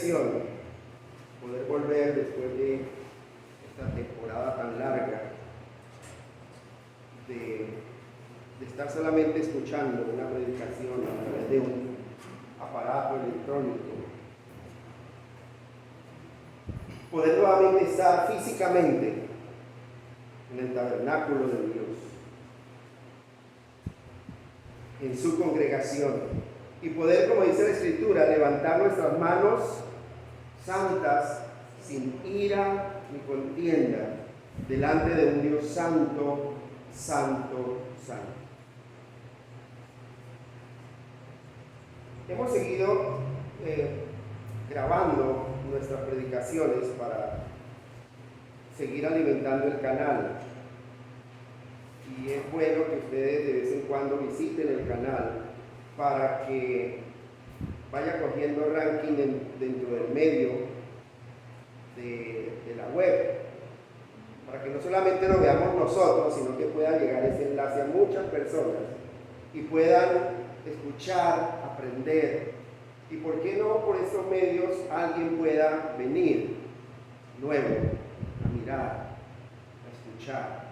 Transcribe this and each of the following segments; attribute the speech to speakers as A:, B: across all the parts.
A: bendición poder volver después de esta temporada tan larga de estar solamente escuchando una predicación a través de un aparato electrónico. Poder nuevamente estar físicamente en el tabernáculo de Dios, en su congregación, y poder, como dice la Escritura, levantar nuestras manos santas, sin ira ni contienda, delante de un Dios santo, santo, santo. Hemos seguido grabando nuestras predicaciones para seguir alimentando el canal. Y es bueno que ustedes de vez en cuando visiten el canal para que vaya cogiendo ranking dentro del medio de la web, para que no solamente lo veamos nosotros, sino que pueda llegar ese enlace a muchas personas y puedan escuchar, aprender, y por qué no por estos medios alguien pueda venir nuevo a mirar, a escuchar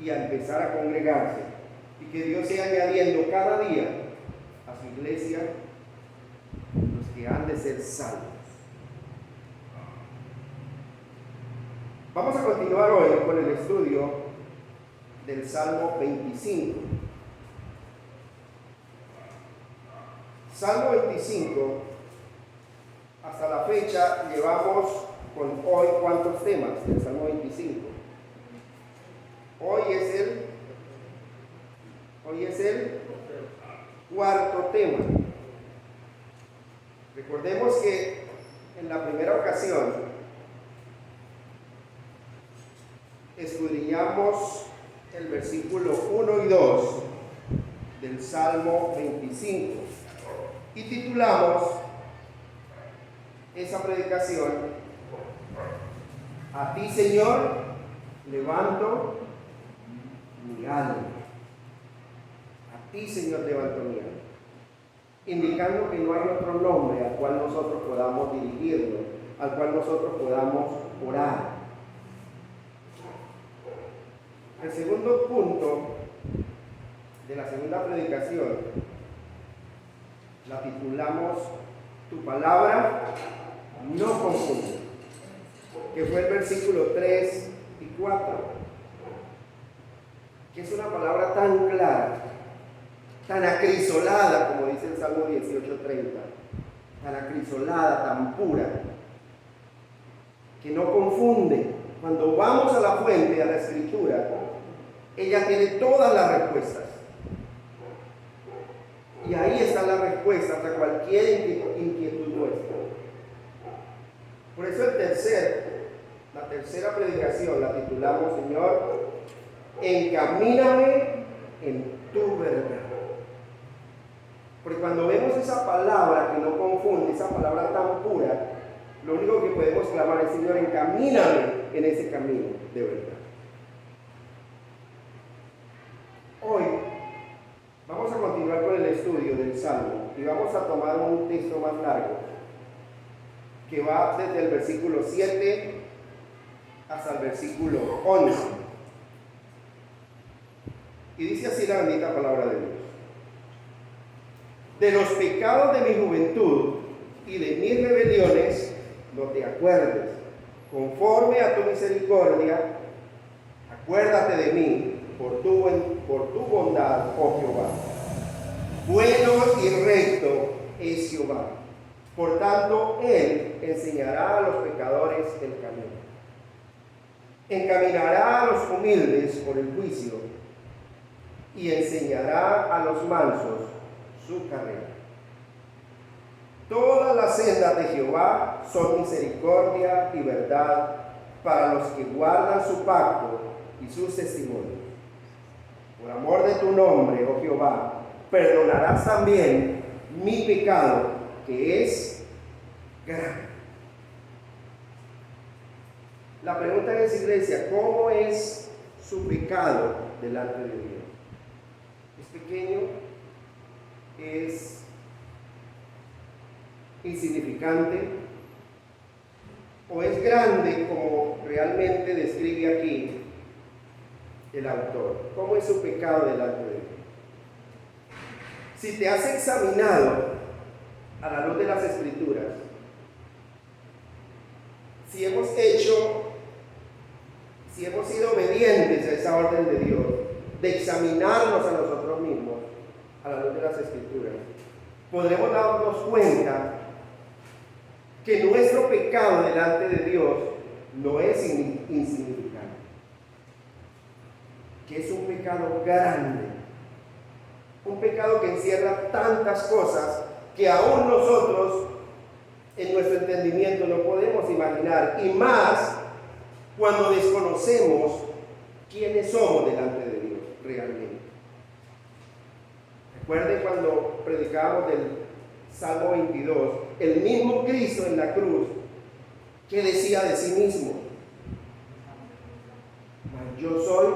A: y a empezar a congregarse, y que Dios sea añadiendo cada día a su iglesia los que han de ser salvos. Vamos a continuar hoy con el estudio del Salmo 25. Salmo 25, hasta la fecha llevamos con hoy ¿cuántos temas del Salmo 25? Hoy es el cuarto tema. Recordemos que en la primera ocasión escudriñamos el versículo 1 y 2 del Salmo 25 y titulamos esa predicación: A ti, Señor, levanto mi alma. A ti, Señor, levanto mi alma. Indicando que no hay otro nombre al cual nosotros podamos dirigirnos, al cual nosotros podamos orar. El segundo punto de la segunda predicación la titulamos Tu palabra no confunde, que fue el versículo 3 y 4, que es una palabra tan clara, tan acrisolada, como dice el Salmo 18:30, tan acrisolada, tan pura, que no confunde. Cuando vamos a la fuente, a la Escritura, ella tiene todas las respuestas. Y ahí están las respuestas a cualquier inquietud nuestra. Por eso la tercera predicación la titulamos, Señor, encamíname en tu verdad. Porque cuando vemos esa palabra que no confunde, esa palabra tan pura, lo único que podemos clamar es: Señor, encamíname en ese camino de verdad. Hoy vamos a continuar con el estudio del Salmo y vamos a tomar un texto más largo que va desde el versículo 7 hasta el versículo 11. Y dice así la bendita palabra de Dios: De los pecados de mi juventud y de mis rebeliones no te acuerdes. Conforme a tu misericordia, acuérdate de mí por tu bondad, oh Jehová. Bueno y recto es Jehová. Por tanto, Él enseñará a los pecadores el camino. Encaminará a los humildes por el juicio y enseñará a los mansos su carrera. Todas las sendas de Jehová son misericordia y verdad para los que guardan su pacto y sus testimonios. Por amor de tu nombre, oh Jehová, perdonarás también mi pecado, que es grande. La pregunta es, iglesia, ¿cómo es su pecado delante de Dios? ¿Es pequeño? ¿Es insignificante? o es grande como realmente describe aquí el autor? ¿Cómo es su pecado delante de Dios? Si te has examinado a la luz de las Escrituras, si hemos sido obedientes a esa orden de Dios, de examinarnos a nosotros mismos a la luz de las Escrituras, podremos darnos cuenta que nuestro pecado delante de Dios no es insignificante, que es un pecado grande, un pecado que encierra tantas cosas que aún nosotros en nuestro entendimiento no podemos imaginar, y más cuando desconocemos quiénes somos delante de Dios realmente. Recuerden cuando predicábamos del Salmo 22, el mismo Cristo en la cruz, que decía de sí mismo: yo soy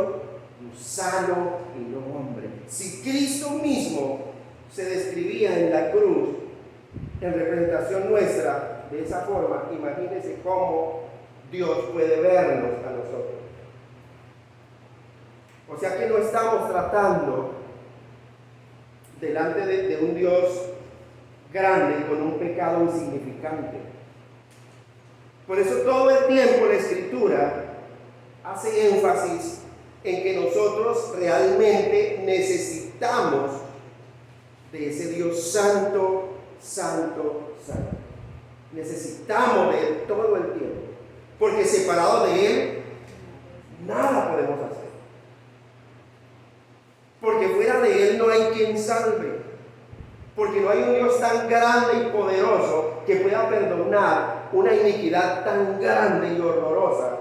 A: gusano y no hombre. Si Cristo mismo se describía en la cruz en representación nuestra de esa forma, imagínense cómo Dios puede vernos a nosotros. O sea que no estamos tratando delante de un Dios grande con un pecado insignificante. Por eso todo el tiempo la Escritura hace énfasis en que nosotros realmente necesitamos de ese Dios santo, santo, santo. Necesitamos de Él todo el tiempo, porque separados de Él nada podemos hacer. Porque fuera de Él no hay quien salve. Porque no hay un Dios tan grande y poderoso que pueda perdonar una iniquidad tan grande y horrorosa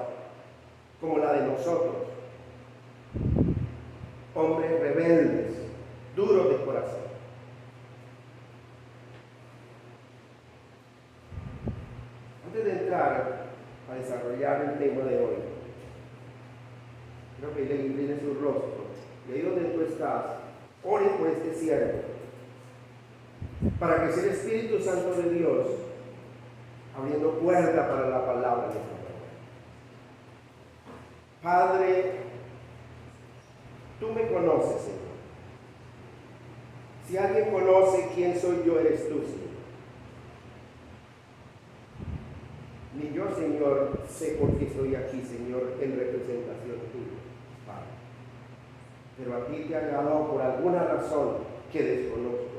A: como la de nosotros. Hombres rebeldes, duros de corazón. Antes de entrar a desarrollar el tema de hoy, creo que le incline su rostro. Y ahí donde tú estás, ore por este siervo, para que sea el Espíritu Santo de Dios abriendo puerta para la palabra de Dios. Padre, tú me conoces, Señor. Si alguien conoce quién soy yo, eres tú, Señor. Ni yo, Señor, sé por qué estoy aquí, Señor, en representación tuya, Padre. Pero a ti te ha agradado por alguna razón que desconozco.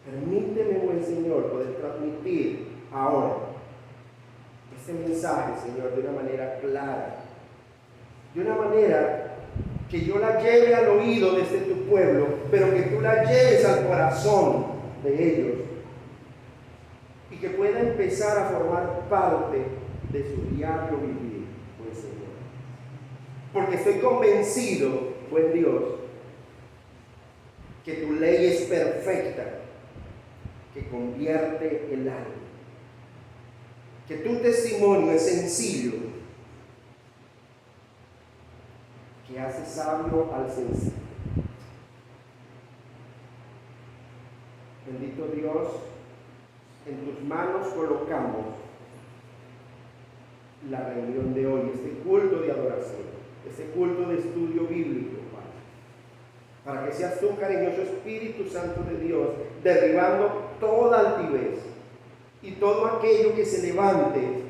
A: Permíteme, buen Señor, poder transmitir ahora este mensaje, Señor, de una manera clara, de una manera que yo la lleve al oído desde tu pueblo, pero que tú la lleves al corazón de ellos y que pueda empezar a formar parte de su diario vivir, buen Señor. Porque estoy convencido, buen Dios, que tu ley es perfecta, que convierte el alma, que tu testimonio es sencillo, que hace sabio al sencillo. Bendito Dios, en tus manos colocamos la reunión de hoy, este culto de adoración, este culto de estudio bíblico, Padre, para que seas tú, cariñoso Espíritu Santo de Dios, derribando toda altivez y todo aquello que se levante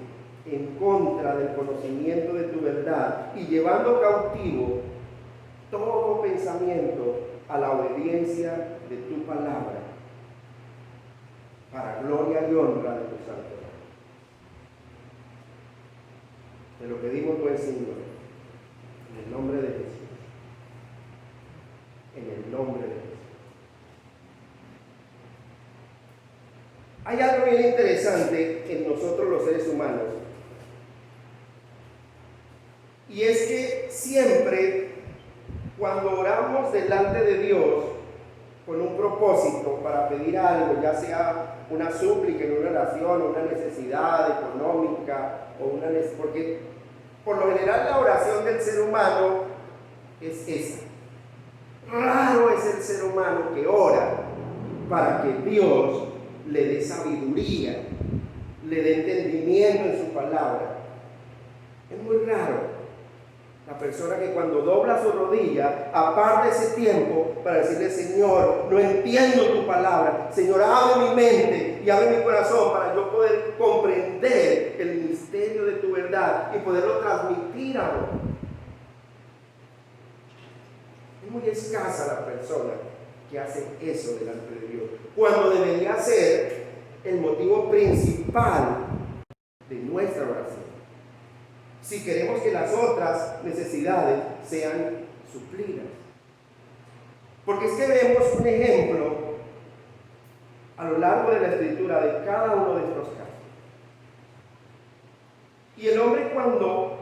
A: en contra del conocimiento de tu verdad y llevando cautivo todo pensamiento a la obediencia de tu palabra, para gloria y honra de tu santo nombre. Te lo pedimos, buen Señor, en el nombre de Jesús. En el nombre de Jesús. Hay algo bien interesante en nosotros los seres humanos, y es que siempre cuando oramos delante de Dios con un propósito para pedir algo, ya sea una súplica en una oración, una necesidad económica o porque por lo general la oración del ser humano es esa. Raro es el ser humano que ora para que Dios le dé sabiduría, le dé entendimiento en su palabra. Es muy raro la persona que cuando dobla su rodilla aparta ese tiempo para decirle: Señor, no entiendo tu palabra. Señor, abre mi mente y abre mi corazón para yo poder comprender el misterio de tu verdad y poderlo transmitir a otros. Es muy escasa la persona que hace eso delante de Dios, cuando debería ser el motivo principal de nuestra oración, si queremos que las otras necesidades sean suplidas. Porque es que vemos un ejemplo a lo largo de la escritura de cada uno de estos casos. Y el hombre, cuando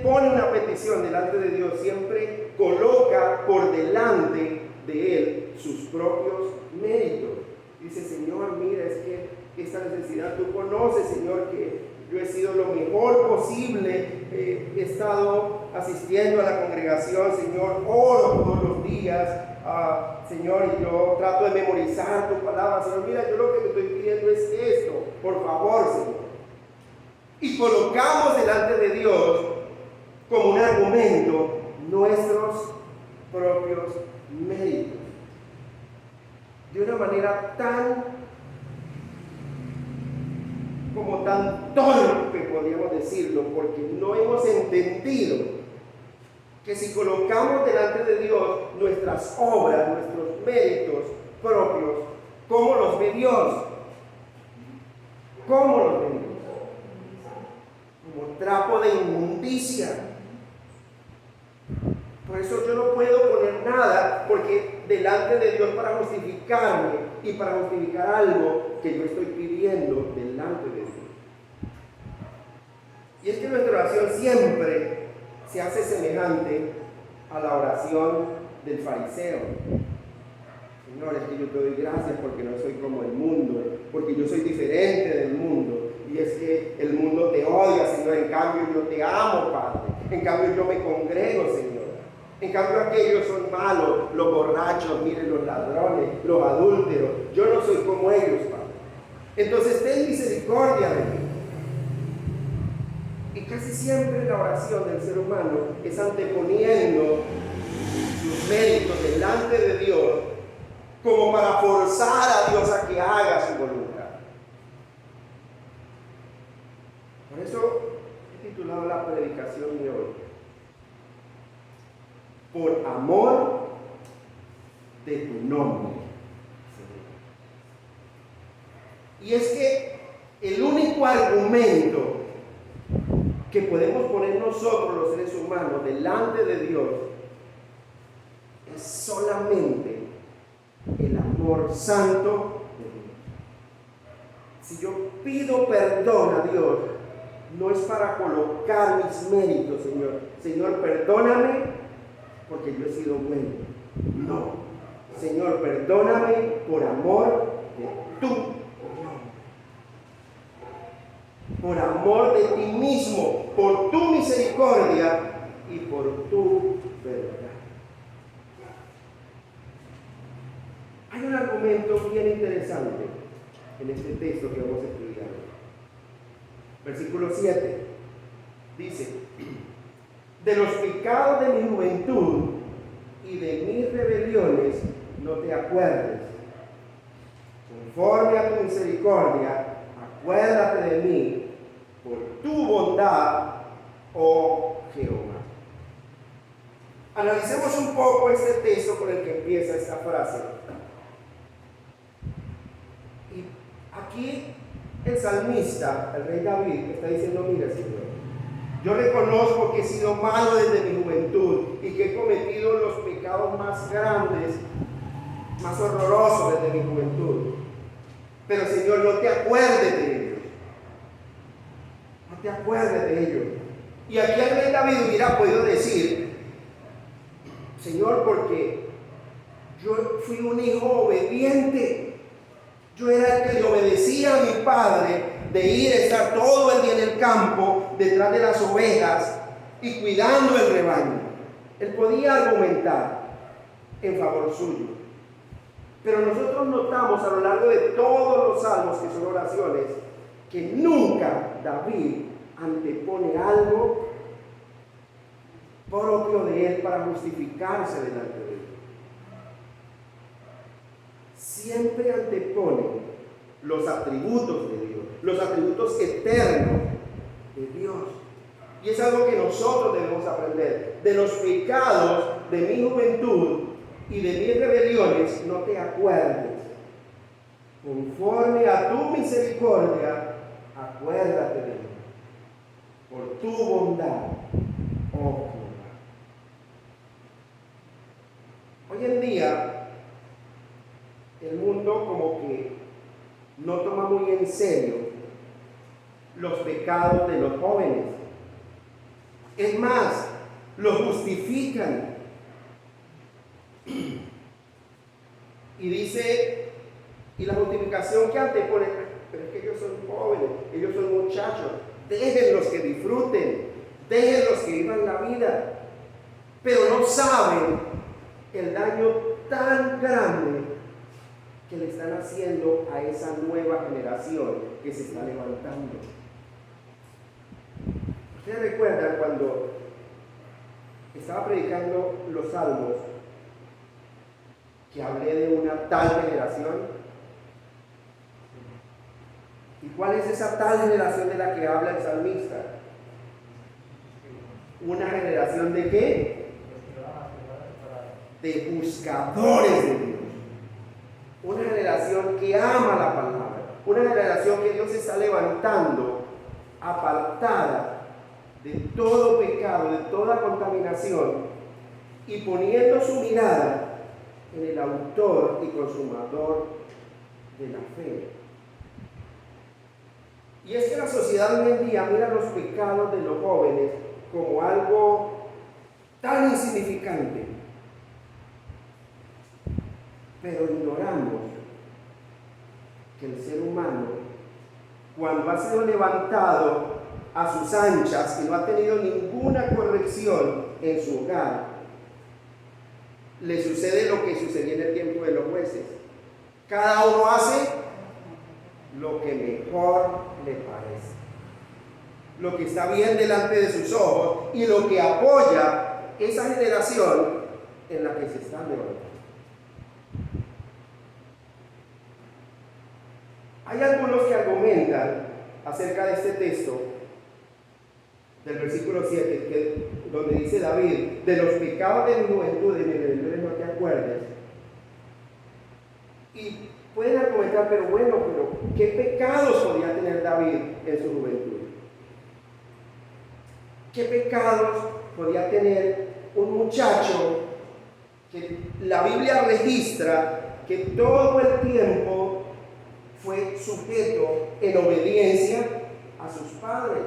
A: pone una petición delante de Dios, siempre coloca por delante de él sus propios méritos. Dice: Señor, mira, es que esta necesidad tú conoces, Señor, que yo he sido lo mejor posible, he estado asistiendo a la congregación, Señor, oro todos los días, Señor, y yo trato de memorizar tu palabra. Señor, mira, yo lo que te estoy pidiendo es esto, por favor, Señor. Y colocamos delante de Dios como un argumento nuestros propios méritos, de una manera tan torpe, podríamos decirlo, porque no hemos entendido que si colocamos delante de Dios nuestras obras, nuestros méritos propios, ¿cómo los ve Dios? ¿Cómo los ve Dios? Como trapo de inmundicia. Por eso yo no puedo poner nada, porque delante de Dios, para justificarme y para justificar algo que yo estoy pidiendo delante de Dios. Y es que nuestra oración siempre se hace semejante a la oración del fariseo. Señor, es que yo te doy gracias porque no soy como el mundo, porque yo soy diferente del mundo. Y es que el mundo te odia, Señor, en cambio yo te amo, Padre. En cambio yo me congrego, Señor. En cambio aquellos son malos, los borrachos, miren, los ladrones, los adúlteros. Yo no soy como ellos, Padre. Entonces ten misericordia de mí. Y casi siempre la oración del ser humano es anteponiendo sus méritos delante de Dios, como para forzar a Dios a que haga su voluntad. Por eso he titulado la predicación de hoy: por amor de tu nombre, Señor. Y es que el único argumento que podemos poner nosotros los seres humanos delante de Dios es solamente el amor santo de Dios. Si yo pido perdón a Dios, no es para colocar mis méritos, Señor. Señor, perdóname porque yo he sido bueno. No. Señor, perdóname por amor de tu nombre. Por amor de ti mismo, por tu misericordia y por tu verdad. Hay un argumento bien interesante en este texto que vamos a estudiar. Versículo 7 dice: de los pecados de mi juventud y de mis rebeliones no te acuerdes. Conforme a tu misericordia, acuérdate de mí por tu bondad, oh Jehová. Analicemos un poco este texto con el que empieza esta frase. Y aquí el salmista, el rey David, está diciendo: mira, Señor, yo reconozco que he sido malo desde mi juventud y que he cometido los pecados más grandes, más horrorosos desde mi juventud. Pero, Señor, no te acuerdes de ellos. No te acuerdes de ellos. Y aquí el rey David hubiera podido decir: Señor, porque yo fui un hijo obediente. Yo era el que le obedecía a mi padre de ir a estar todo el día en el campo, detrás de las ovejas y cuidando el rebaño. Él podía argumentar en favor suyo. Pero nosotros notamos a lo largo de todos los salmos, que son oraciones, que nunca David antepone algo propio de él para justificarse delante de Dios. Siempre antepone los atributos de Dios, los atributos eternos de Dios. Y es algo que nosotros debemos aprender. De los pecados de mi juventud y de mis rebeliones no te acuerdes. Conforme a tu misericordia, acuérdate de mí. Por tu bondad, oh Jehová. Hoy en día, el mundo como que no toma muy en serio los pecados de los jóvenes. Es más, los justifican. Y dice, y la justificación que antepone, pero es que ellos son jóvenes, ellos son muchachos, déjenlos que disfruten, déjenlos que vivan la vida, pero no saben el daño tan grande que le están haciendo a esa nueva generación que se está levantando. ¿Ustedes recuerdan cuando estaba predicando los salmos que hablé de una tal generación? ¿Y cuál es esa tal generación de la que habla el salmista? ¿Una generación de qué? De buscadores de Dios. Una generación que ama la palabra. Una generación que Dios está levantando, apartada de todo pecado, de toda contaminación, y poniendo su mirada en el autor y consumador de la fe. Y es que la sociedad hoy en día mira los pecados de los jóvenes como algo tan insignificante, pero ignoramos que el ser humano, cuando ha sido levantado a sus anchas y no ha tenido ninguna corrección en su hogar, le sucede lo que sucedía en el tiempo de los jueces. Cada uno hace lo que mejor le parece, lo que está bien delante de sus ojos y lo que apoya esa generación en la que se están levantando. Hay algunos que argumentan acerca de este texto del versículo 7, donde dice David, de los pecados de mi juventud y de mi rebelión no te acuerdes. Y pueden argumentar, pero ¿qué pecados podía tener David en su juventud? ¿Qué pecados podía tener un muchacho que la Biblia registra que todo el tiempo fue sujeto en obediencia a sus padres?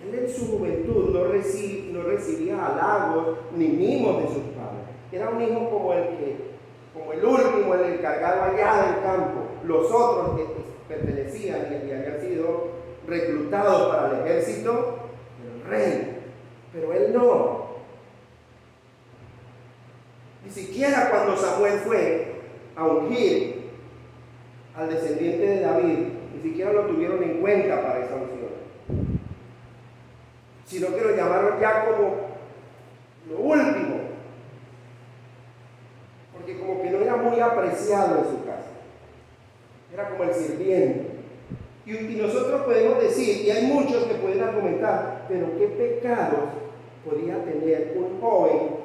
A: Él en su juventud no recibía halagos ni mimos de sus padres. Era un hijo como el último, el encargado allá del campo. Los otros que pertenecían y habían sido reclutados para el ejército del rey. Pero él no. Ni siquiera cuando Samuel fue a ungir al descendiente de David, ni siquiera lo tuvieron en cuenta para esa unción, sino que lo llamaron ya como lo último, porque como que no era muy apreciado en su casa, era como el sirviente. Y nosotros podemos decir, y hay muchos que pueden argumentar, pero ¿qué pecados podía tener un joven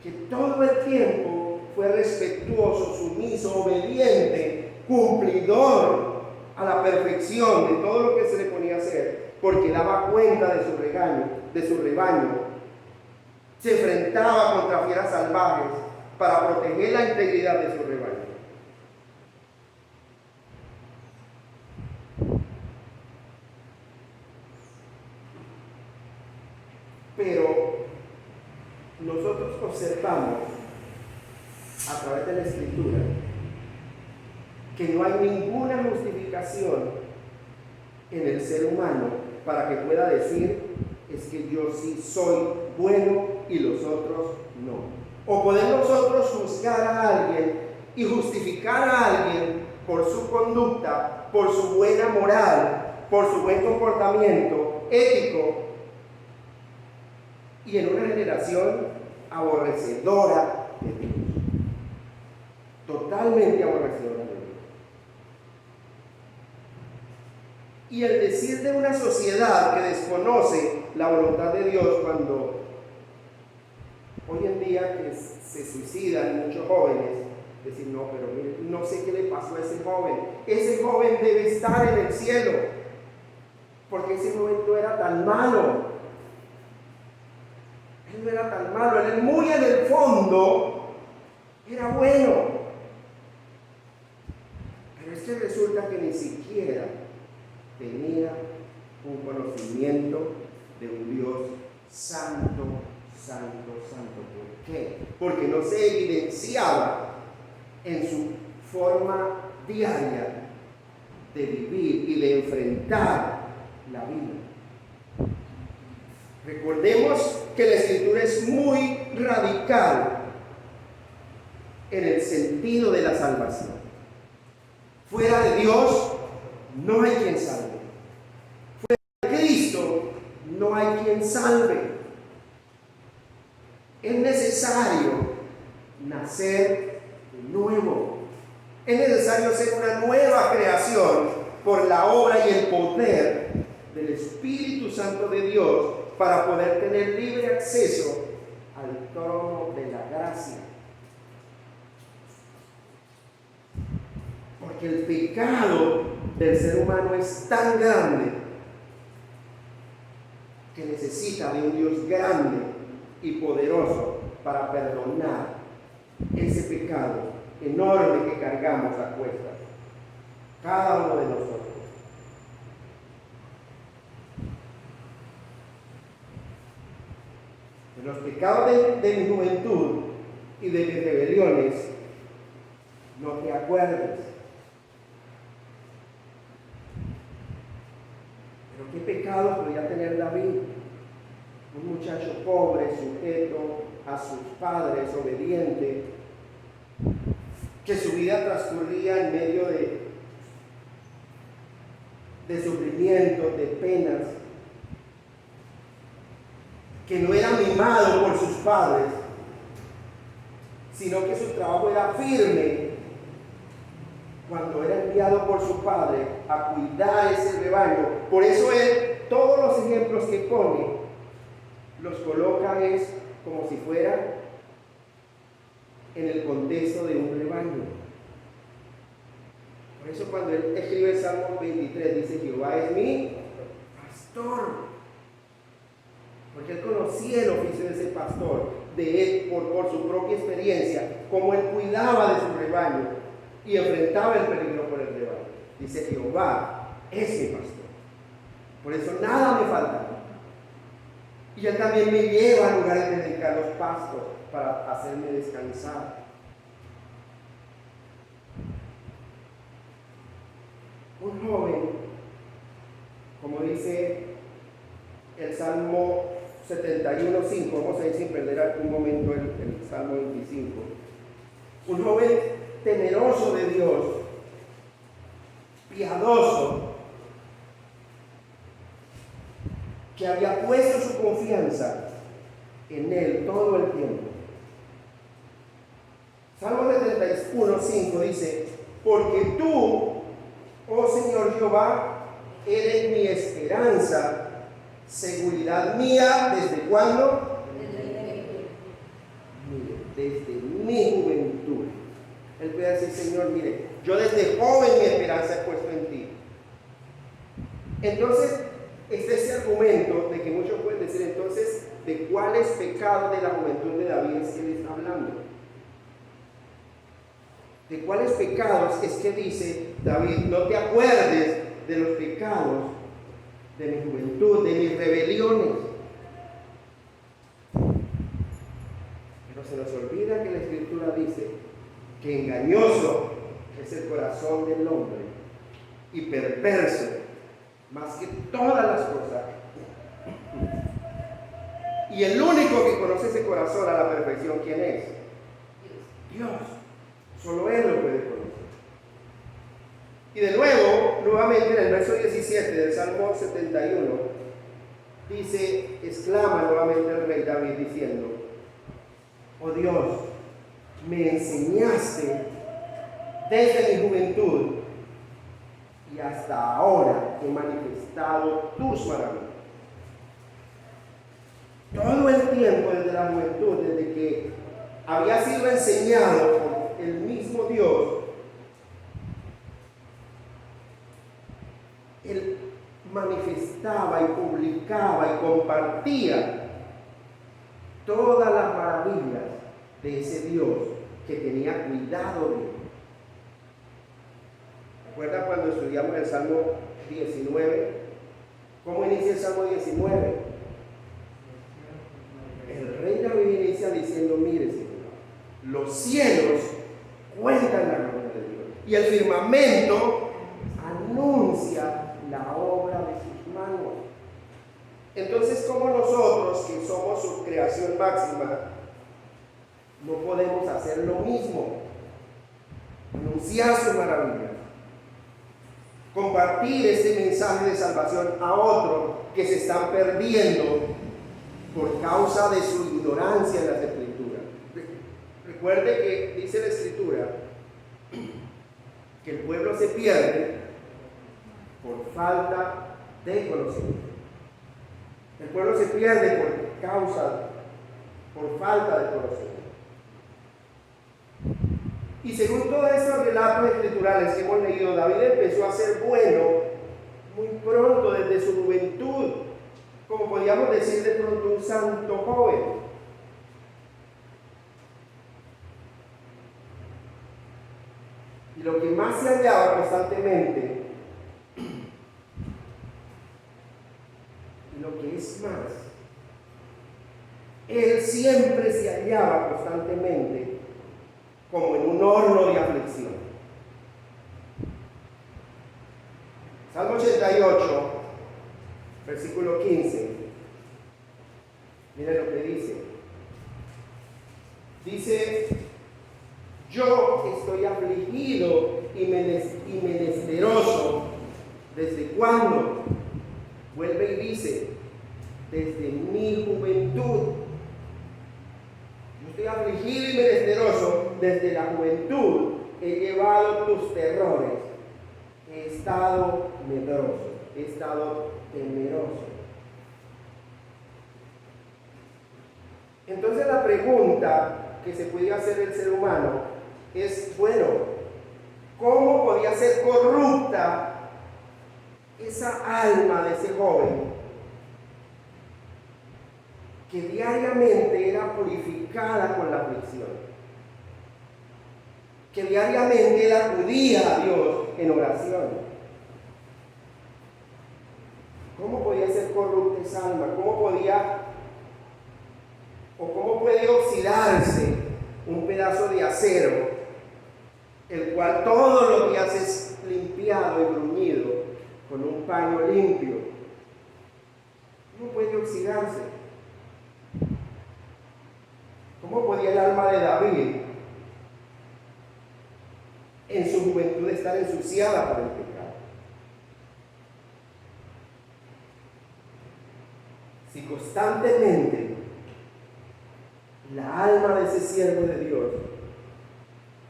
A: que todo el tiempo fue respetuoso, sumiso, obediente, cumplidor a la perfección de todo lo que se le ponía a hacer, porque daba cuenta de su rebaño, se enfrentaba contra fieras salvajes para proteger la integridad de su rebaño? Pero nosotros observamos a través de la Escritura que no hay ninguna justificación en el ser humano para que pueda decir, es que yo sí soy bueno y los otros no. O podemos nosotros juzgar a alguien y justificar a alguien por su conducta, por su buena moral, por su buen comportamiento ético, y en una generación aborrecedora de Dios, totalmente aborrecedora de Dios. Y el decir de una sociedad que desconoce la voluntad de Dios, cuando hoy en día que se suicidan muchos jóvenes, decir, no, pero mire, no sé qué le pasó a ese joven debe estar en el cielo, porque ese joven no era tan malo. Él no era tan malo, él muy en el fondo era bueno. Pero es que resulta que ni siquiera tenía un conocimiento de un Dios santo, santo, santo. ¿Por qué? Porque no se evidenciaba en su forma diaria de vivir y de enfrentar la vida. Recordemos que la Escritura es muy radical en el sentido de la salvación. Fuera de Dios no hay quien salve. Fuera de Cristo no hay quien salve. Es necesario nacer de nuevo. Es necesario ser una nueva creación por la obra y el poder del Espíritu Santo de Dios, para poder tener libre acceso al trono de la gracia. Porque el pecado del ser humano es tan grande que necesita de un Dios grande y poderoso para perdonar ese pecado enorme que cargamos a cuestas, cada uno de nosotros. De los pecados de mi juventud y de mis rebeliones, no te acuerdes. Pero qué pecado podría tener David, un muchacho pobre, sujeto a sus padres, obediente, que su vida transcurría en medio de sufrimientos, de penas, que no era mimado por sus padres, sino que su trabajo era firme cuando era enviado por su padre a cuidar ese rebaño. Por eso él, todos los ejemplos que pone, los coloca es como si fuera en el contexto de un rebaño. Por eso cuando él escribe el Salmo 23, dice, Jehová es mi pastor. Porque él conocía el oficio de ese pastor, de él por su propia experiencia, cómo él cuidaba de su rebaño y enfrentaba el peligro por el rebaño. Dice, Jehová es mi pastor. Por eso nada me falta. Y él también me lleva a lugares de dedicar los pastos para hacerme descansar. Un joven, como dice el Salmo 71:5, vamos a ir sin perder un momento el Salmo 25. Un joven temeroso de Dios, piadoso, que había puesto su confianza en Él todo el tiempo. Salmo 71:5 dice, porque tú, oh Señor Jehová, eres mi esperanza, seguridad mía, ¿desde cuándo? Desde mi juventud. Él puede decir, Señor, mire, yo desde joven mi esperanza he puesto en ti. Entonces, es ese argumento de que muchos pueden decir, entonces, ¿de cuáles pecados de la juventud de David es que él está hablando? ¿De cuáles pecados es que dice David, no te acuerdes de los pecados de mi juventud, de mis rebeliones? Pero se nos olvida que la Escritura dice que engañoso es el corazón del hombre y perverso más que todas las cosas. Y el único que conoce ese corazón a la perfección, ¿quién es? Dios. Solo Él lo puede conocer. Y de nuevo, nuevamente en el verso 17 del Salmo 71, dice, exclama nuevamente el rey David diciendo, oh Dios, me enseñaste desde mi juventud y hasta ahora he manifestado tus maravillas. Todo el tiempo desde la juventud, desde que había sido enseñado por el mismo Dios, él manifestaba y publicaba y compartía todas las maravillas de ese Dios que tenía cuidado de él. ¿Recuerda cuando estudiamos el Salmo 19? ¿Cómo inicia el Salmo 19? El rey David inicia diciendo, mire Señor, los cielos cuentan la gloria de Dios y el firmamento anuncia la obra de sus manos. Entonces, ¿cómo nosotros, que somos su creación máxima, no podemos hacer lo mismo? Anunciar sus maravillas, compartir este mensaje de salvación a otros que se están perdiendo por causa de su ignorancia en las Escrituras. Recuerde que dice la Escritura que el pueblo se pierde por falta de conocimiento. El pueblo se pierde por falta de conocimiento. Y según todos estos relatos escriturales que hemos leído, David empezó a ser bueno muy pronto, desde su juventud, como podríamos decir de pronto un santo joven. Y lo que más se hallaba constantemente, y lo que es más, él siempre se hallaba constantemente como en un horno de aflicción. Salmo 88, versículo 15. Miren lo que dice. Dice, yo estoy afligido y menesteroso. ¿Desde cuándo? Vuelve y dice, desde mi juventud. Yo estoy afligido y menesteroso. Desde la juventud he llevado tus terrores. He estado medroso, he estado temeroso. Entonces la pregunta que se podía hacer el ser humano es, bueno, ¿cómo podía ser corrupta esa alma de ese joven que diariamente era purificada con la aflicción? Que diariamente él acudía a Dios en oración. ¿Cómo podía ser corrupta esa alma? ¿Cómo puede oxidarse un pedazo de acero, el cual todos los días es limpiado y bruñido con un paño limpio? ¿Cómo puede oxidarse? ¿Cómo podía el alma de David en su juventud estar ensuciada por el pecado? Si constantemente la alma de ese siervo de Dios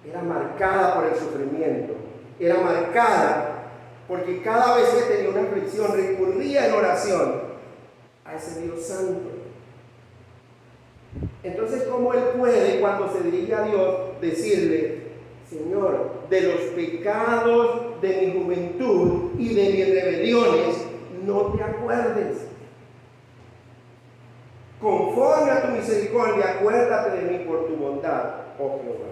A: era marcada por el sufrimiento, era marcada porque cada vez que tenía una aflicción recurría en oración a ese Dios santo. Entonces, ¿cómo él puede, cuando se dirige a Dios, decirle, Señor, de los pecados de mi juventud y de mis rebeliones, no te acuerdes? Conforme a tu misericordia, acuérdate de mí por tu bondad, oh Jehová.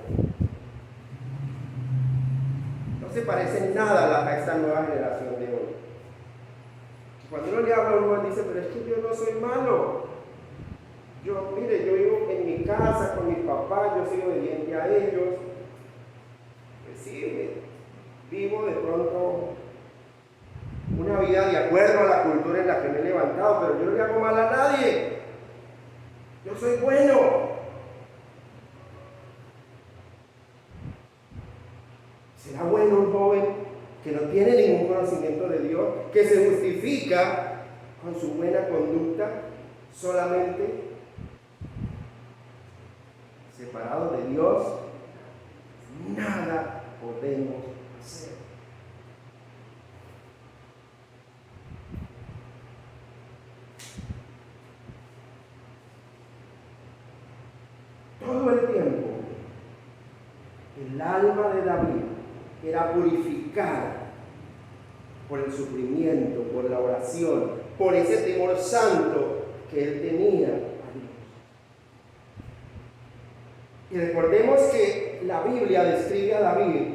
A: No se parece en nada a esta nueva generación de hoy. Cuando uno le habla a uno, dice, pero es que yo no soy malo. Yo vivo en mi casa con mis papás, yo soy obediente a ellos. Pues sí, vivo de pronto una vida de acuerdo a la cultura en la que me he levantado, pero yo no le hago mal a nadie. Yo soy bueno. ¿Será bueno un joven que no tiene ningún conocimiento de Dios, que se justifica con su buena conducta, solamente separado de Dios, nada podemos hacer. Todo el tiempo, el alma de David era purificada por el sufrimiento, por la oración, por ese temor santo que él tenía a Dios. Y recordemos que la Biblia describe a David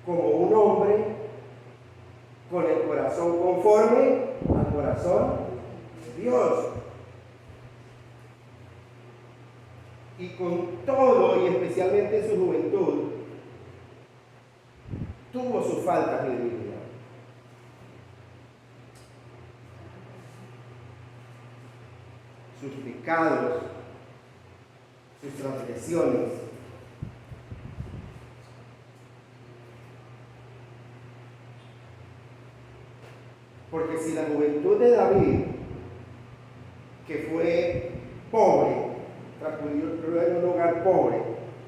A: como un hombre con el corazón conforme al corazón de Dios. Y con todo, y especialmente en su juventud, tuvo sus faltas de debilidad. Sus pecados, sus transgresiones. Porque si la juventud de David, que fue pobre, transcurrió en un hogar pobre,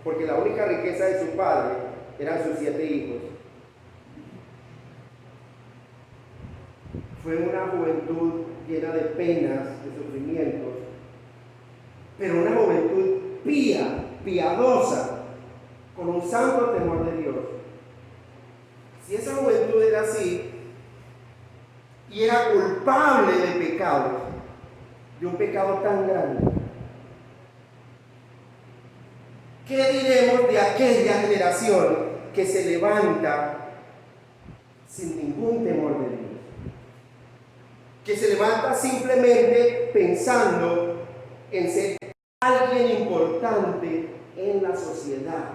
A: porque la única riqueza de su padre eran sus 7 hijos, fue una juventud llena de penas, de sufrimientos, pero una juventud pía, piadosa, con un santo temor de Dios. Si esa juventud era así, y era culpable de pecados, de un pecado tan grande, ¿qué diremos de aquella generación que se levanta sin ningún temor de Dios? Que se levanta simplemente pensando en ser alguien importante en la sociedad.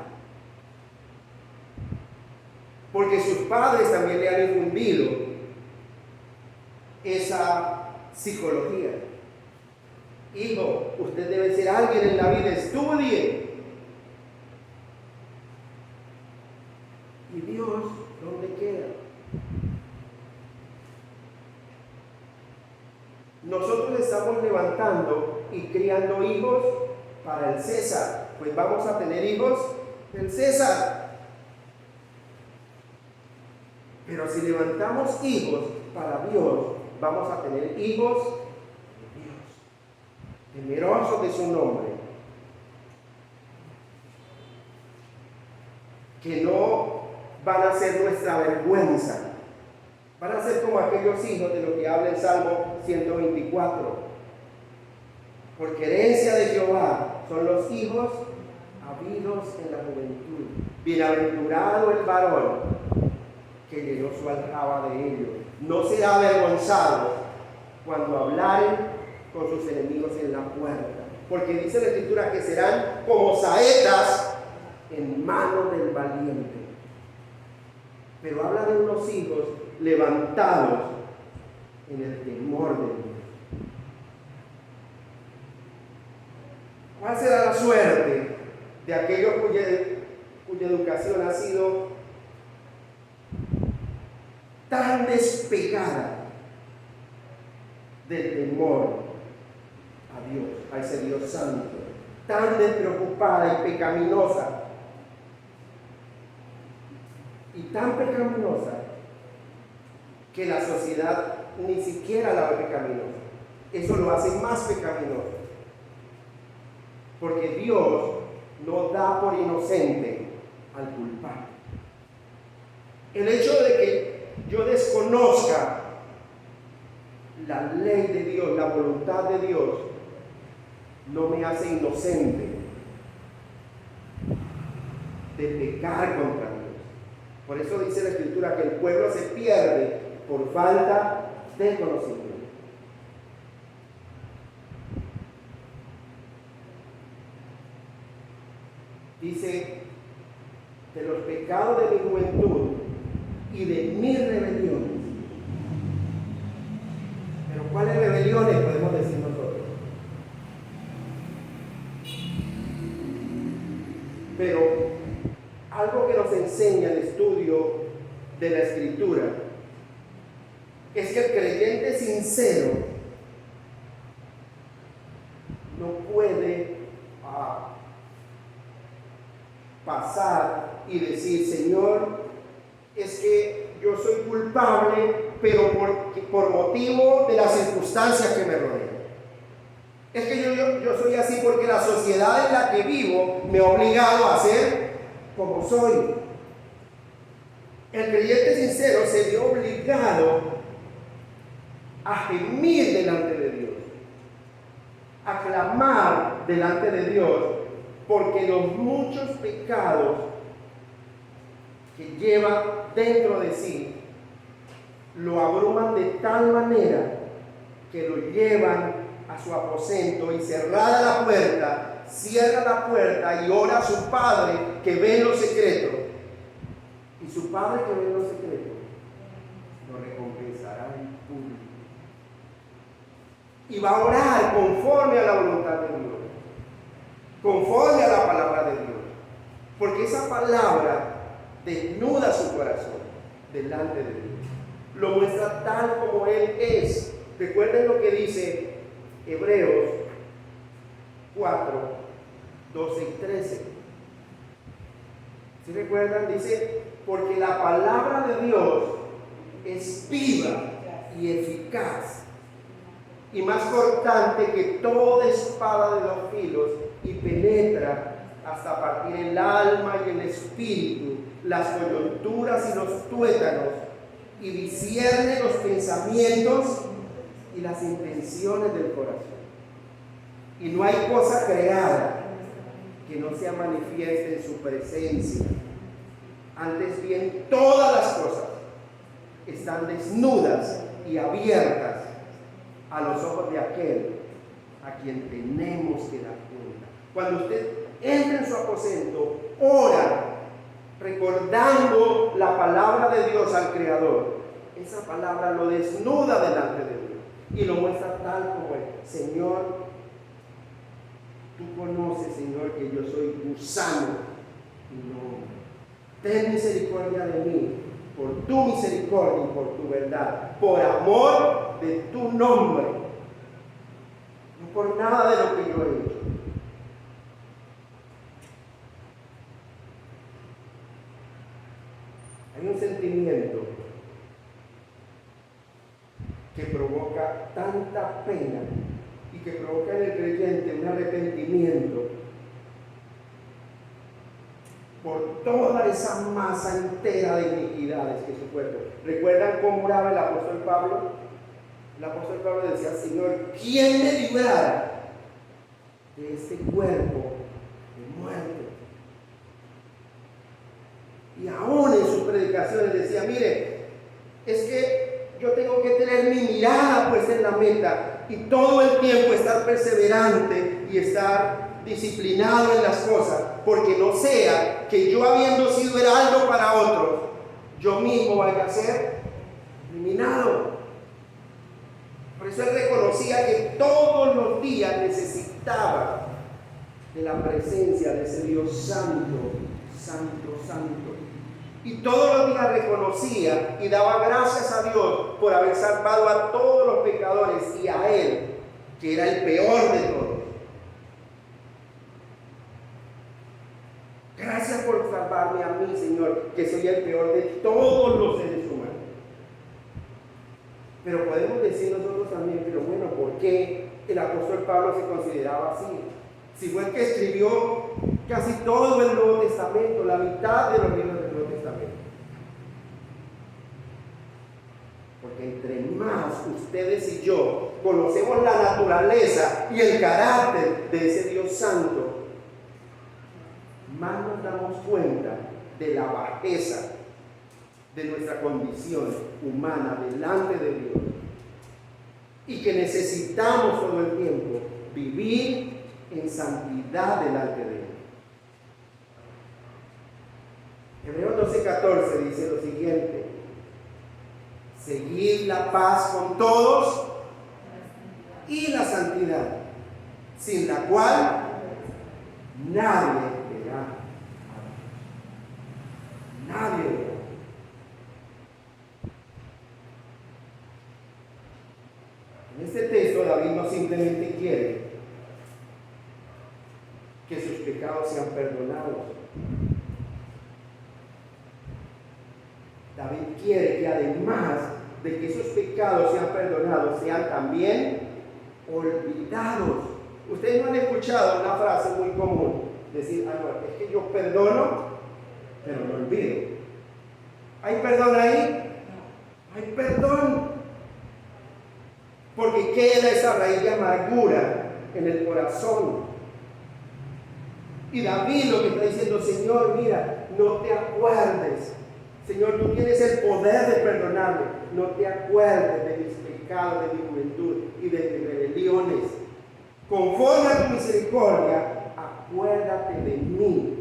A: Porque sus padres también le han infundido esa psicología. Hijo, usted debe ser alguien en la vida, estudie. ¿Y Dios dónde queda? Nosotros estamos levantando y criando hijos para el César, pues vamos a tener hijos del César. Pero si levantamos hijos para Dios, vamos a tener hijos de Dios, temerosos de su nombre, que no van a ser nuestra vergüenza. Van a ser como aquellos hijos de los que habla el Salmo 124. Porque herencia de Jehová son los hijos habidos en la juventud. Bienaventurado el varón que llenó su aljaba de ellos. No será avergonzado cuando hablaren con sus enemigos en la puerta. Porque dice la Escritura que serán como saetas en manos del valiente. Pero habla de unos hijos levantados en el temor de Dios. ¿Cuál será la suerte de aquellos cuya educación ha sido tan despegada del temor a Dios, a ese Dios santo, tan despreocupada y pecaminosa, y tan pecaminosa que la sociedad ni siquiera la ve pecaminosa? Eso lo hace más pecaminoso, porque Dios no da por inocente al culpable. El hecho de que yo desconozca la ley de Dios, la voluntad de Dios, no me hace inocente de pecar contra Dios. Por eso dice la Escritura que el pueblo se pierde por falta de conocimiento. Dice, de los pecados de mi juventud y de mis rebeliones. Pero ¿cuáles rebeliones podemos decir nosotros? Pero algo que nos enseña el estudio de la Escritura es que el creyente sincero no puede pasar y decir, Señor, es que yo soy culpable, pero por motivo de las circunstancias que me rodean. Es que yo soy así porque la sociedad en la que vivo me ha obligado a ser como soy. El creyente sincero se vio obligado a gemir delante de Dios, a clamar delante de Dios, porque los muchos pecados que lleva dentro de sí lo abruman de tal manera que lo llevan a su aposento y cerrada la puerta, cierra la puerta y ora a su Padre que ve en lo secreto. Y su Padre que ve en lo secreto lo recompensará en público. Y va a orar conforme a la voluntad de Dios, conforme a la palabra de Dios, porque esa palabra desnuda su corazón delante de Dios, lo muestra tal como Él es. Recuerden lo que dice Hebreos 4, 12 y 13. ¿Sí recuerdan? Dice, porque la palabra de Dios es viva y eficaz y más cortante que toda espada de 2 filos y penetra hasta partir el alma y el espíritu, las coyunturas y los tuétanos, y discierne los pensamientos y las intenciones del corazón. Y no hay cosa creada que no sea manifiesta en su presencia. Antes bien, todas las cosas están desnudas y abiertas a los ojos de aquel a quien tenemos que dar cuenta. Cuando usted entra en su aposento, ora recordando la palabra de Dios al Creador. Esa palabra lo desnuda delante de Dios y lo muestra tal como es. Señor, tú conoces, Señor, que yo soy gusano y no hombre. Ten misericordia de mí por tu misericordia y por tu verdad, por amor de tu nombre, no por nada de lo que yo he hecho. Hay un sentimiento que provoca tanta pena y que provoca en el creyente un arrepentimiento por toda esa masa entera de iniquidades que es su cuerpo. ¿Recuerdan cómo oraba el apóstol Pablo? El apóstol Pablo decía, Señor, ¿quién me librará de este cuerpo de muerte? Y aún en sus predicaciones decía, mire, es que yo tengo que tener mi mirada puesta en la meta y todo el tiempo estar perseverante y estar disciplinado en las cosas, porque no sea que yo, habiendo sido heraldo para otros, yo mismo vaya a ser eliminado. Por eso él reconocía que todos los días necesitaba de la presencia de ese Dios santo, santo, santo. Y todos los días reconocía y daba gracias a Dios por haber salvado a todos los pecadores y a él, que era el peor de todos. Gracias por salvarme a mí, Señor, que soy el peor de todos los seres humanos. Pero podemos decir nosotros también, pero bueno, ¿por qué el apóstol Pablo se consideraba así? Si fue el que escribió casi todo el Nuevo Testamento, la mitad de los libros del Nuevo Testamento. Porque entre más ustedes y yo conocemos la naturaleza y el carácter de ese Dios santo, más nos damos cuenta de la bajeza de nuestra condición humana delante de Dios y que necesitamos todo el tiempo vivir en santidad delante de Él. Hebreos 12:14 dice lo siguiente: seguid la paz con todos y la santidad, sin la cual nadie verá. Nadie verá. pecados sean perdonados. David quiere que además de que esos pecados sean perdonados, sean también olvidados. Ustedes no han escuchado una frase muy común, decir, no, es que yo perdono, pero no olvido. ¿Hay perdón ahí? Hay perdón. Porque queda esa raíz de amargura en el corazón. Y David lo que está diciendo, Señor, mira, no te acuerdes. Señor, tú tienes el poder de perdonarme. No te acuerdes de mis pecados, de mi juventud y de mis rebeliones. Conforme a tu misericordia, acuérdate de mí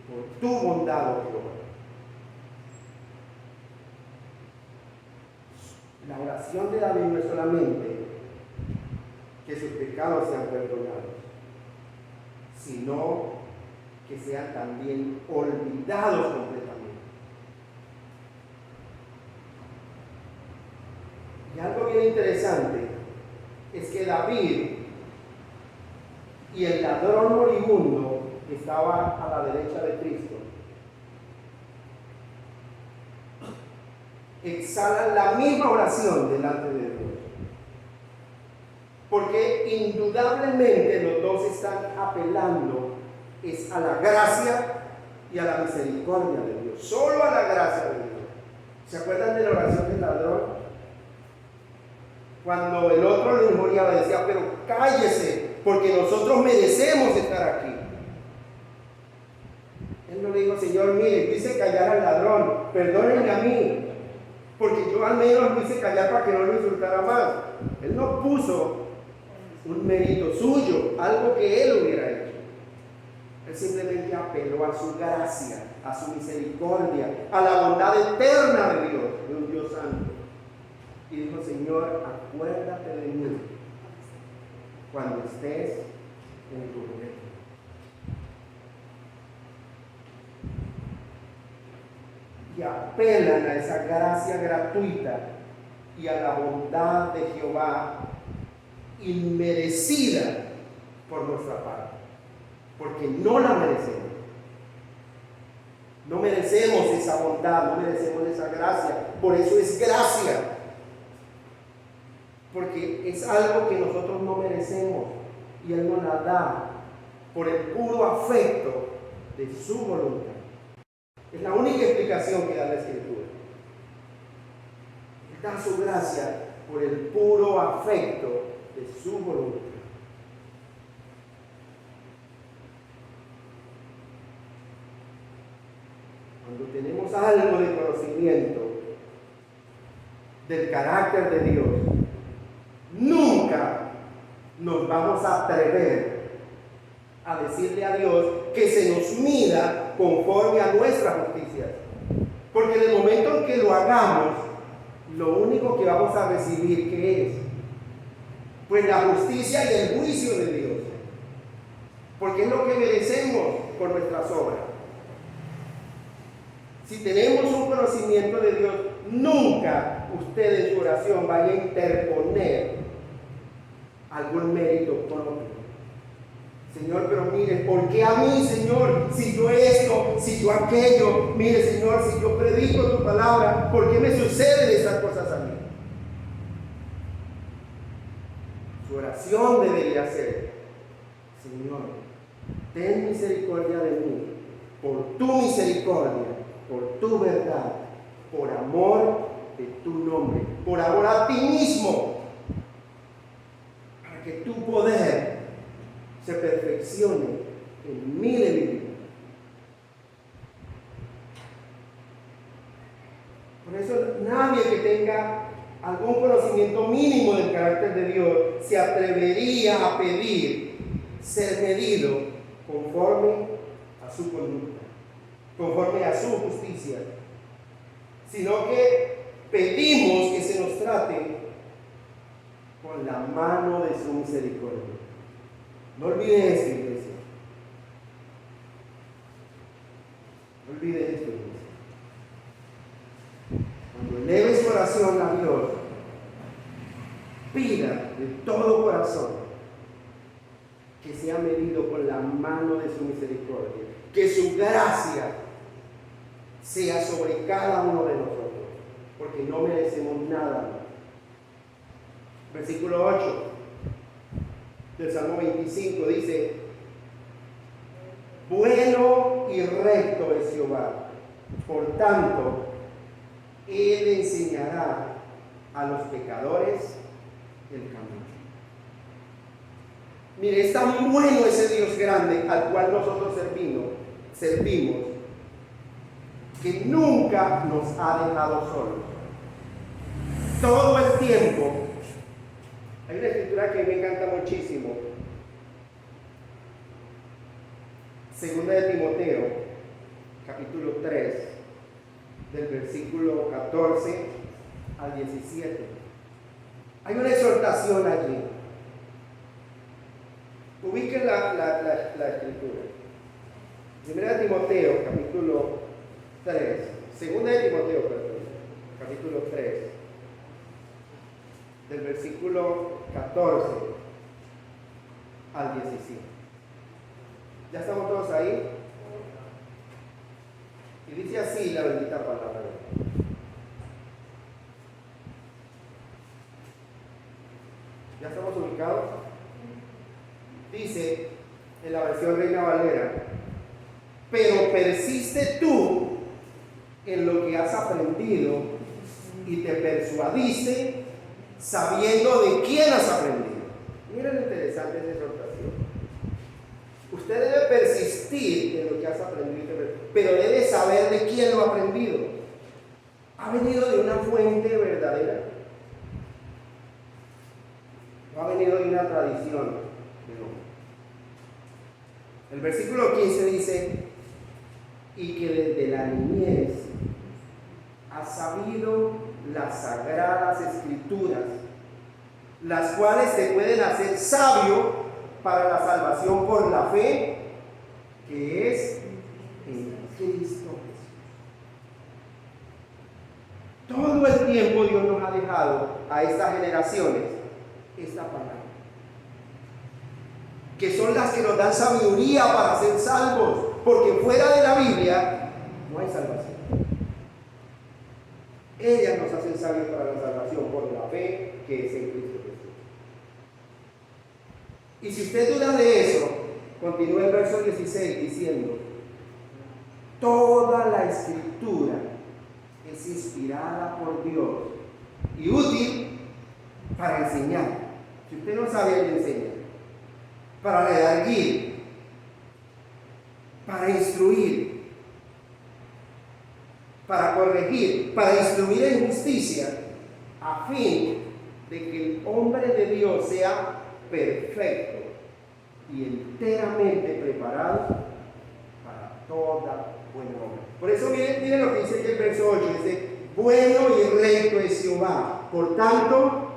A: por tu bondad, oh Jehová. La oración de David no es solamente que sus pecados sean perdonados, sino que sean también olvidados completamente. Y algo bien interesante es que David y el ladrón moribundo que estaba a la derecha de Cristo exhalan la misma oración delante de Dios. Porque indudablemente los dos están apelando es a la gracia y a la misericordia de Dios. Solo a la gracia de Dios. ¿Se acuerdan de la oración del ladrón? Cuando el otro lo injuriaba, decía, pero cállese, porque nosotros merecemos estar aquí. Él no le dijo, Señor, mire, yo hice callar al ladrón, perdónenme a mí, porque yo al menos lo hice callar para que no lo insultara más. Él no puso un mérito suyo, algo que él hubiera hecho. Él simplemente apeló a su gracia, a su misericordia, a la bondad eterna de Dios, de un Dios santo. Y dijo, Señor, acuérdate de mí cuando estés en tu reino. Y apelan a esa gracia gratuita y a la bondad de Jehová inmerecida por nuestra parte, porque no la merecemos. No merecemos esa bondad, no merecemos esa gracia, por eso es gracia, porque es algo que nosotros no merecemos y Él nos la da por el puro afecto de su voluntad. Es la única explicación que da la Escritura. Él da su gracia por el puro afecto de su voluntad. Cuando tenemos algo de conocimiento del carácter de Dios, nunca nos vamos a atrever a decirle a Dios que se nos mida conforme a nuestra justicia. Porque en el momento en que lo hagamos, lo único que vamos a recibir, ¿qué es? Pues la justicia y el juicio de Dios. Porque es lo que merecemos por nuestras obras. Si tenemos un conocimiento de Dios, nunca usted en su oración vaya a interponer algún mérito propio. Señor, pero mire, ¿por qué a mí, Señor? Si yo esto, si yo aquello, mire, Señor, si yo predico tu palabra, ¿por qué me suceden estas cosas a mí? Su oración debería ser, Señor, ten misericordia de mí, por tu misericordia, por tu verdad, por amor de tu nombre, por amor a ti mismo, para que tu poder se perfeccione en mi debilidad. Por eso nadie que tenga algún conocimiento mínimo del carácter de Dios se atrevería a pedir ser medido conforme a su conducta, conforme a su justicia, sino que pedimos que se nos trate con la mano de su misericordia. No olviden esto, iglesia. No olviden esto, iglesia. Cuando eleve su oración a Dios, pida de todo corazón que sea medido con la mano de su misericordia, que su gracia sea sobre cada uno de nosotros, porque no merecemos nada. Versículo 8 del Salmo 25 dice: bueno y recto es Jehová, por tanto, Él enseñará a los pecadores el camino. Mire, es tan bueno ese Dios grande al cual nosotros servimos, que nunca nos ha dejado solos. Todo el tiempo. Hay una escritura que me encanta muchísimo. Segunda de Timoteo, capítulo 3, del versículo 14 al 17. Hay una exhortación allí. Ubiquen la escritura. Segunda de Timoteo, capítulo 3. Segunda de Timoteo, perdón, capítulo 3, del versículo 14 al 17. ¿Ya estamos todos ahí? Y dice así la bendita palabra de Dios. ¿Ya estamos ubicados? Dice en la versión Reina Valera: pero persiste tú en lo que has aprendido y te persuadiste sabiendo de quién has aprendido. Miren lo interesante esa exhortación. Usted debe persistir en lo que has aprendido, pero debe saber de quién lo ha aprendido. ¿Ha venido de una fuente verdadera? ¿O ha venido de una tradición? No. El versículo 15 dice: y que desde la niñez has sabido las sagradas escrituras, las cuales te pueden hacer sabio para la salvación por la fe que es en Cristo Jesús. Todo el tiempo Dios nos ha dejado a estas generaciones esta palabra, que son las que nos dan sabiduría para ser salvos, porque fuera de la Biblia no hay salvación. Ellas nos hacen sabios para la salvación por la fe que es en Cristo Jesús. Y si usted duda de eso, continúa el verso 16 diciendo: toda la escritura es inspirada por Dios y útil para enseñar. Si usted no sabe, le enseña. Para redarguir, para instruir, para corregir, para instruir en justicia, a fin de que el hombre de Dios sea perfecto y enteramente preparado para toda buena obra. Por eso miren lo que dice aquí el verso 8, dice: bueno y recto es Jehová, por tanto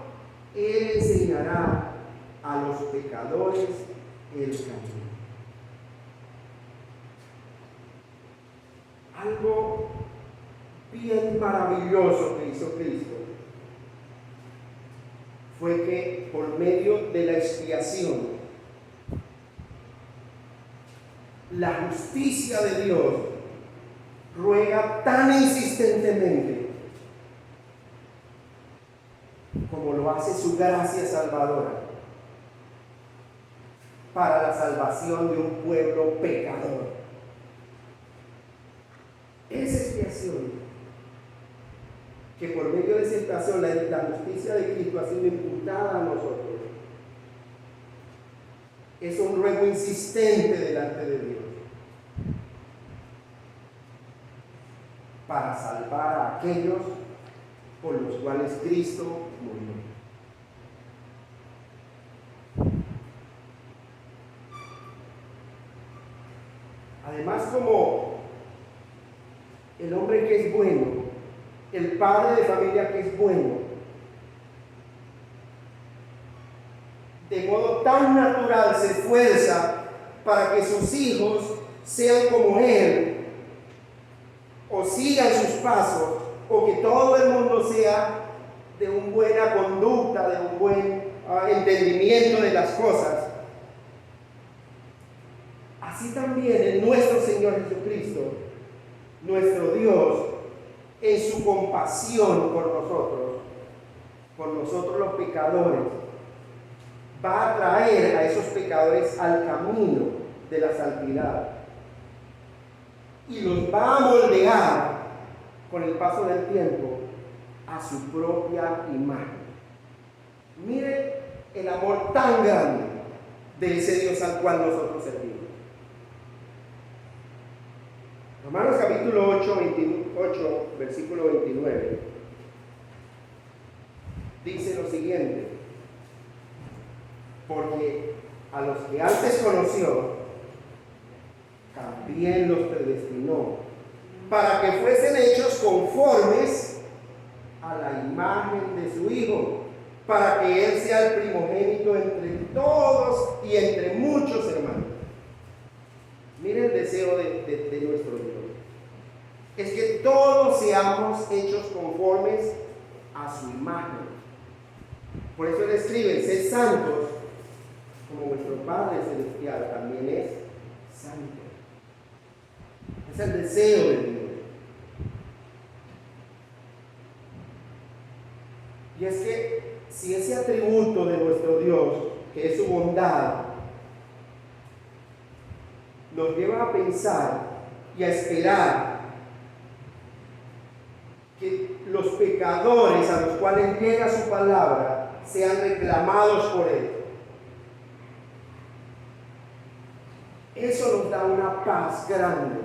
A: Él enseñará a los pecadores el camino. Algo bien maravilloso que hizo Cristo fue que por medio de la expiación, la justicia de Dios ruega tan insistentemente como lo hace su gracia salvadora para la salvación de un pueblo pecador. Esa expiación, que por medio de esa expiación la justicia de Cristo ha sido imputada a nosotros, es un ruego insistente delante de Dios para salvar a aquellos por los cuales Cristo murió. Además, como el hombre que es bueno, el padre de familia que es bueno, de modo tan natural se esfuerza para que sus hijos sean como él, o sigan sus pasos, o que todo el mundo sea de una buena conducta, de un buen entendimiento de las cosas. así también en nuestro Señor Jesucristo, nuestro Dios, en su compasión por nosotros los pecadores, va a traer a esos pecadores al camino de la santidad y los va a moldear con el paso del tiempo a su propia imagen. Mire el amor tan grande de ese Dios al cual nosotros servimos. Romanos capítulo 8, versículo 29, dice lo siguiente: porque a los que antes conoció, también los predestinó, para que fuesen hechos conformes a la imagen de su Hijo, para que Él sea el primogénito entre todos y entre muchos hermanos. Mire el deseo de nuestro Dios. Es que todos seamos hechos conformes a su imagen. Por eso Él escribe: sed santos, como vuestro Padre Celestial también es santo. Es el deseo de Dios. Y es que si ese atributo de nuestro Dios, que es su bondad, nos lleva a pensar y a esperar que los pecadores a los cuales llega su palabra sean reclamados por Él, eso nos da una paz grande.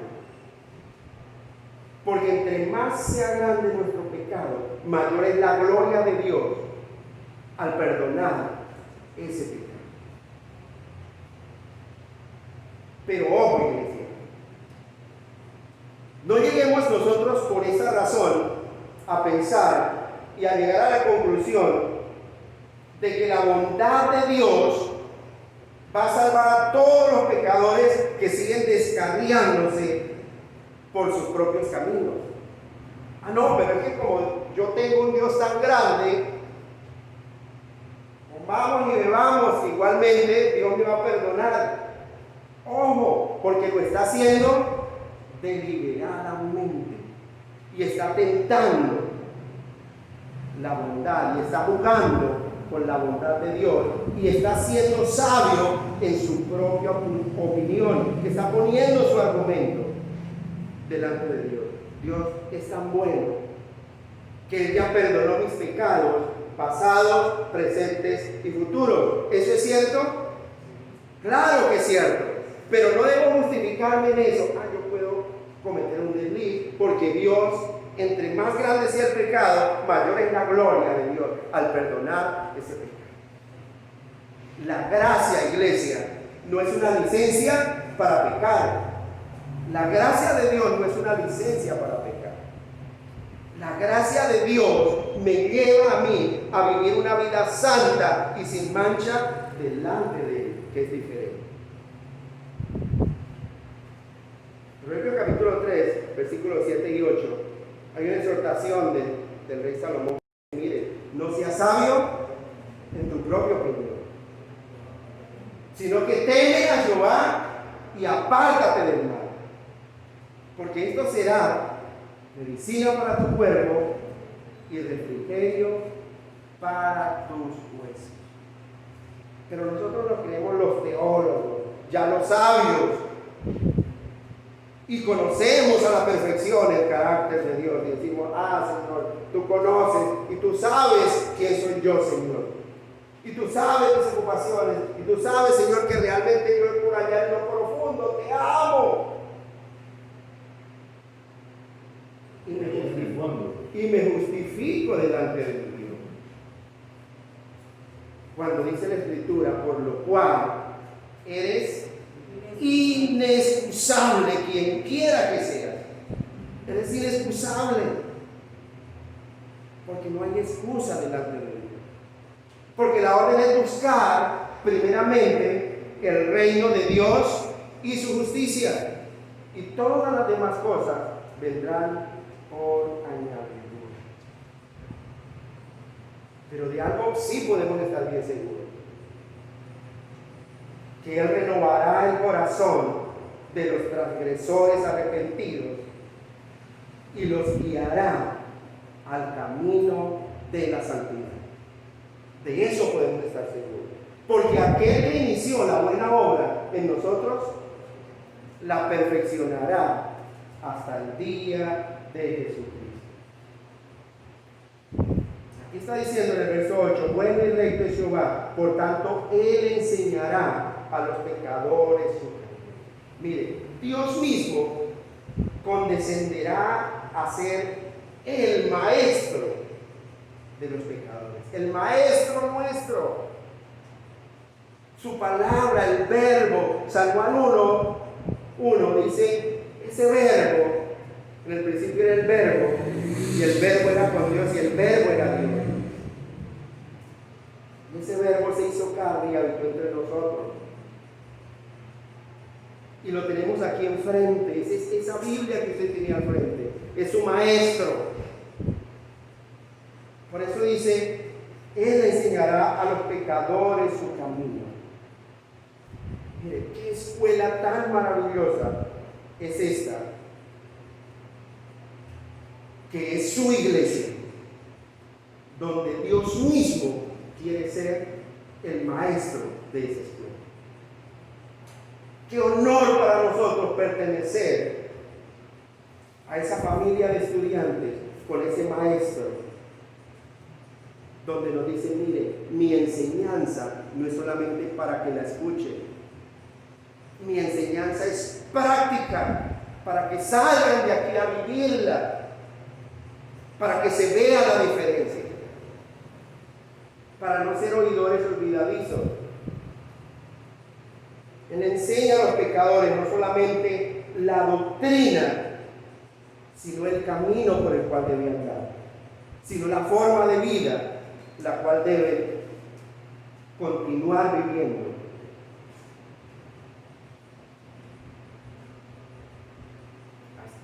A: Porque entre más sea grande nuestro pecado, mayor es la gloria de Dios al perdonar ese pecado. Pero ojo, iglesia, no lleguemos nosotros por esa razón a pensar y a llegar a la conclusión de que la bondad de Dios va a salvar a todos los pecadores que siguen descarriándose por sus propios caminos. No, pero es que como yo tengo un Dios tan grande, vamos y bebamos, igualmente Dios me va a perdonar. Ojo, porque lo está haciendo deliberadamente y está tentando la bondad y está jugando con la bondad de Dios y está siendo sabio en su propia opinión, está poniendo su argumento delante de Dios. Dios es tan bueno que Él ya perdonó mis pecados pasados, presentes y futuros. ¿Eso es cierto? Claro que es cierto, pero no debo justificarme en eso. Yo puedo cometer un desliz, porque Dios, entre más grande sea el pecado, mayor es la gloria de Dios al perdonar ese pecado. La gracia, iglesia, no es una licencia para pecar. La gracia de Dios no es una licencia para pecar. La gracia de Dios me lleva a mí a vivir una vida santa y sin mancha delante de Él, que es diferente. Proverbios capítulo 3, versículos 7 y 8, hay una exhortación del rey Salomón. Mire, no seas sabio en tu propia opinión, sino que teme a Jehová y apártate del mal, porque esto será medicina para tu cuerpo y refrigerio para tus huesos. Pero nosotros nos creemos los teólogos, ya los sabios, y conocemos a la perfección el carácter de Dios, y decimos: Señor, tú conoces y tú sabes quién soy yo, Señor, y tú sabes mis ocupaciones, y tú sabes, Señor, que realmente yo por allá en lo profundo te amo. Y me justifico delante de mi Dios. Cuando dice la Escritura: por lo cual eres inexcusable, quien quiera que seas. Eres inexcusable, porque no hay excusa delante de Dios. Porque la orden es buscar primeramente el reino de Dios y su justicia, y todas las demás cosas vendrán por añadidura. Pero de algo sí podemos estar bien seguros: que Él renovará el corazón de los transgresores arrepentidos y los guiará al camino de la santidad. De eso podemos estar seguros. Porque aquel que inició la buena obra en nosotros, la perfeccionará hasta el día de Jesucristo. Aquí está diciendo en el verso 8, bueno y recto es Jehová, por tanto Él enseñará a los pecadores su camino. Mire, Dios mismo condescenderá a ser el maestro de los pecadores, el maestro nuestro. Su palabra, el verbo, San Juan 1 dice, ese verbo, en el principio era el verbo, y el verbo era con Dios, y el verbo era Dios. Y ese verbo se hizo carne y habitó entre nosotros. Y lo tenemos aquí enfrente, es esa Biblia que usted tiene al frente, es su maestro. Por eso dice, Él enseñará a los pecadores su camino. Mire, qué escuela tan maravillosa es esta, que es su iglesia, donde Dios mismo quiere ser el maestro de esa escuela. Qué honor para nosotros pertenecer a esa familia de estudiantes con ese maestro, donde nos dice, mire, mi enseñanza no es solamente para que la escuche, mi enseñanza es práctica, para que salgan de aquí a vivirla, para que se vea la diferencia, para no ser oidores olvidadizos. Él enseña a los pecadores no solamente la doctrina, sino el camino por el cual deben andar, sino la forma de vida la cual deben continuar viviendo.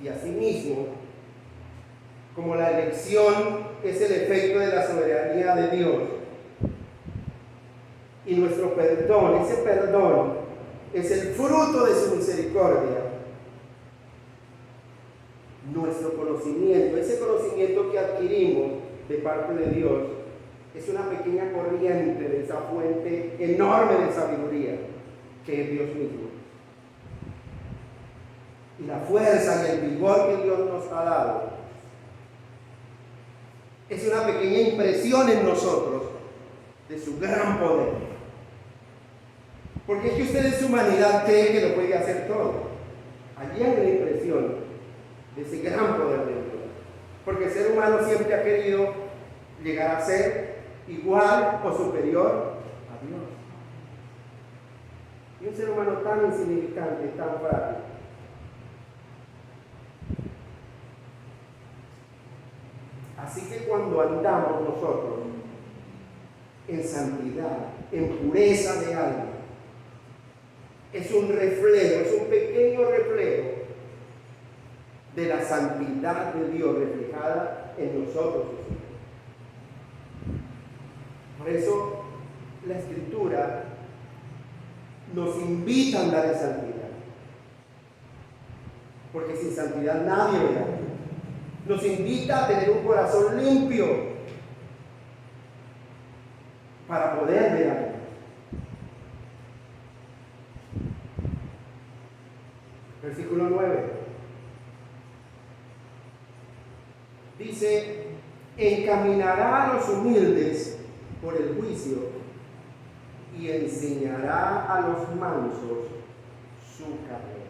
A: Y asimismo, como la elección es el efecto de la soberanía de Dios, y nuestro perdón, ese perdón es el fruto de su misericordia, nuestro conocimiento, ese conocimiento que adquirimos de parte de Dios, es una pequeña corriente de esa fuente enorme de sabiduría que es Dios mismo. Y la fuerza y el vigor que Dios nos ha dado es una pequeña impresión en nosotros de su gran poder. Porque es que usted en su humanidad cree que lo puede hacer todo. Allí hay una impresión de ese gran poder de Dios. Porque el ser humano siempre ha querido llegar a ser igual o superior a Dios. Y un ser humano tan insignificante, tan frágil. Así que cuando andamos nosotros en santidad, en pureza de alma, es un reflejo, es un pequeño reflejo de la santidad de Dios reflejada en nosotros. Por eso la Escritura nos invita a andar en santidad, porque sin santidad nadie verá. Nos invita a tener un corazón limpio para poder ver a Dios. Versículo 9. Dice, encaminará a los humildes por el juicio y enseñará a los mansos su camino.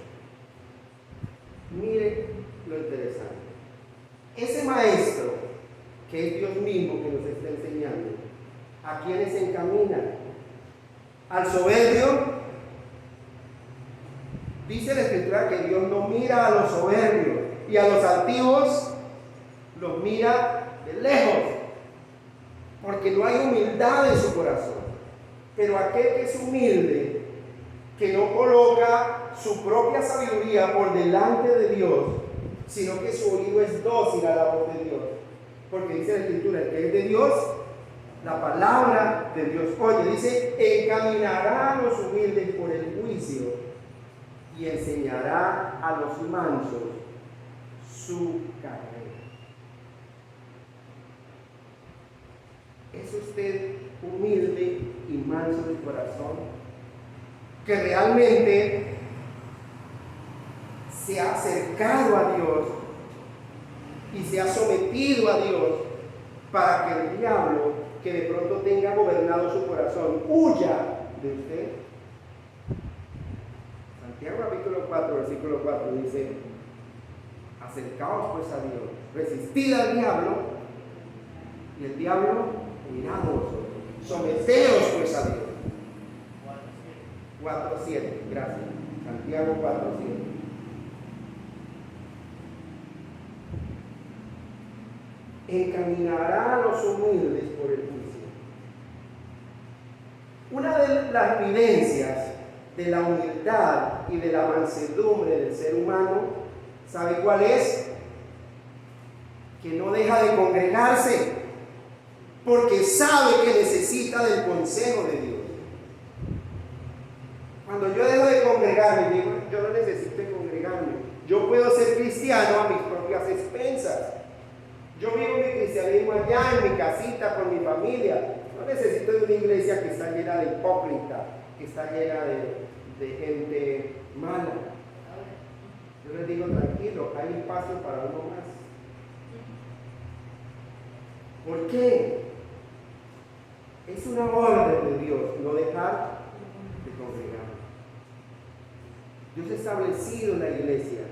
A: Mire lo interesante. Ese maestro, que es Dios mismo que nos está enseñando, ¿a quiénes encamina? ¿Al soberbio? Dice la Escritura que Dios no mira a los soberbios y a los altivos los mira de lejos, porque no hay humildad en su corazón. Pero aquel que es humilde, que no coloca su propia sabiduría por delante de Dios, sino que su oído es dócil a la voz de Dios, porque dice la Escritura, el que es de Dios, la palabra de Dios oye. Dice, encaminará a los humildes por el juicio y enseñará a los mansos su carrera. ¿Es usted humilde y manso de corazón? Que realmente se ha acercado a Dios y se ha sometido a Dios para que el diablo, que de pronto tenga gobernado su corazón, huya de usted. Santiago capítulo 4, versículo 4 dice: acercaos pues a Dios, resistid al diablo y el diablo huirá de vosotros. Someteos pues a Dios. 4:7, gracias. Santiago 4:7. Encaminará a los humildes por el juicio. Una de las evidencias de la humildad y de la mansedumbre del ser humano, ¿sabe cuál es? Que no deja de congregarse, porque sabe que necesita del consejo de Dios. Cuando yo dejo de congregarme, digo, yo no necesito de congregarme. Yo puedo ser cristiano a mis propias expensas. Yo vivo mi cristianismo allá en mi casita con mi familia. No necesito de una iglesia que está llena de hipócritas, que está llena de gente mala. Yo les digo, tranquilo, hay espacio para uno más. ¿Por qué? Es una orden de Dios no dejar de congregar. Dios ha establecido la iglesia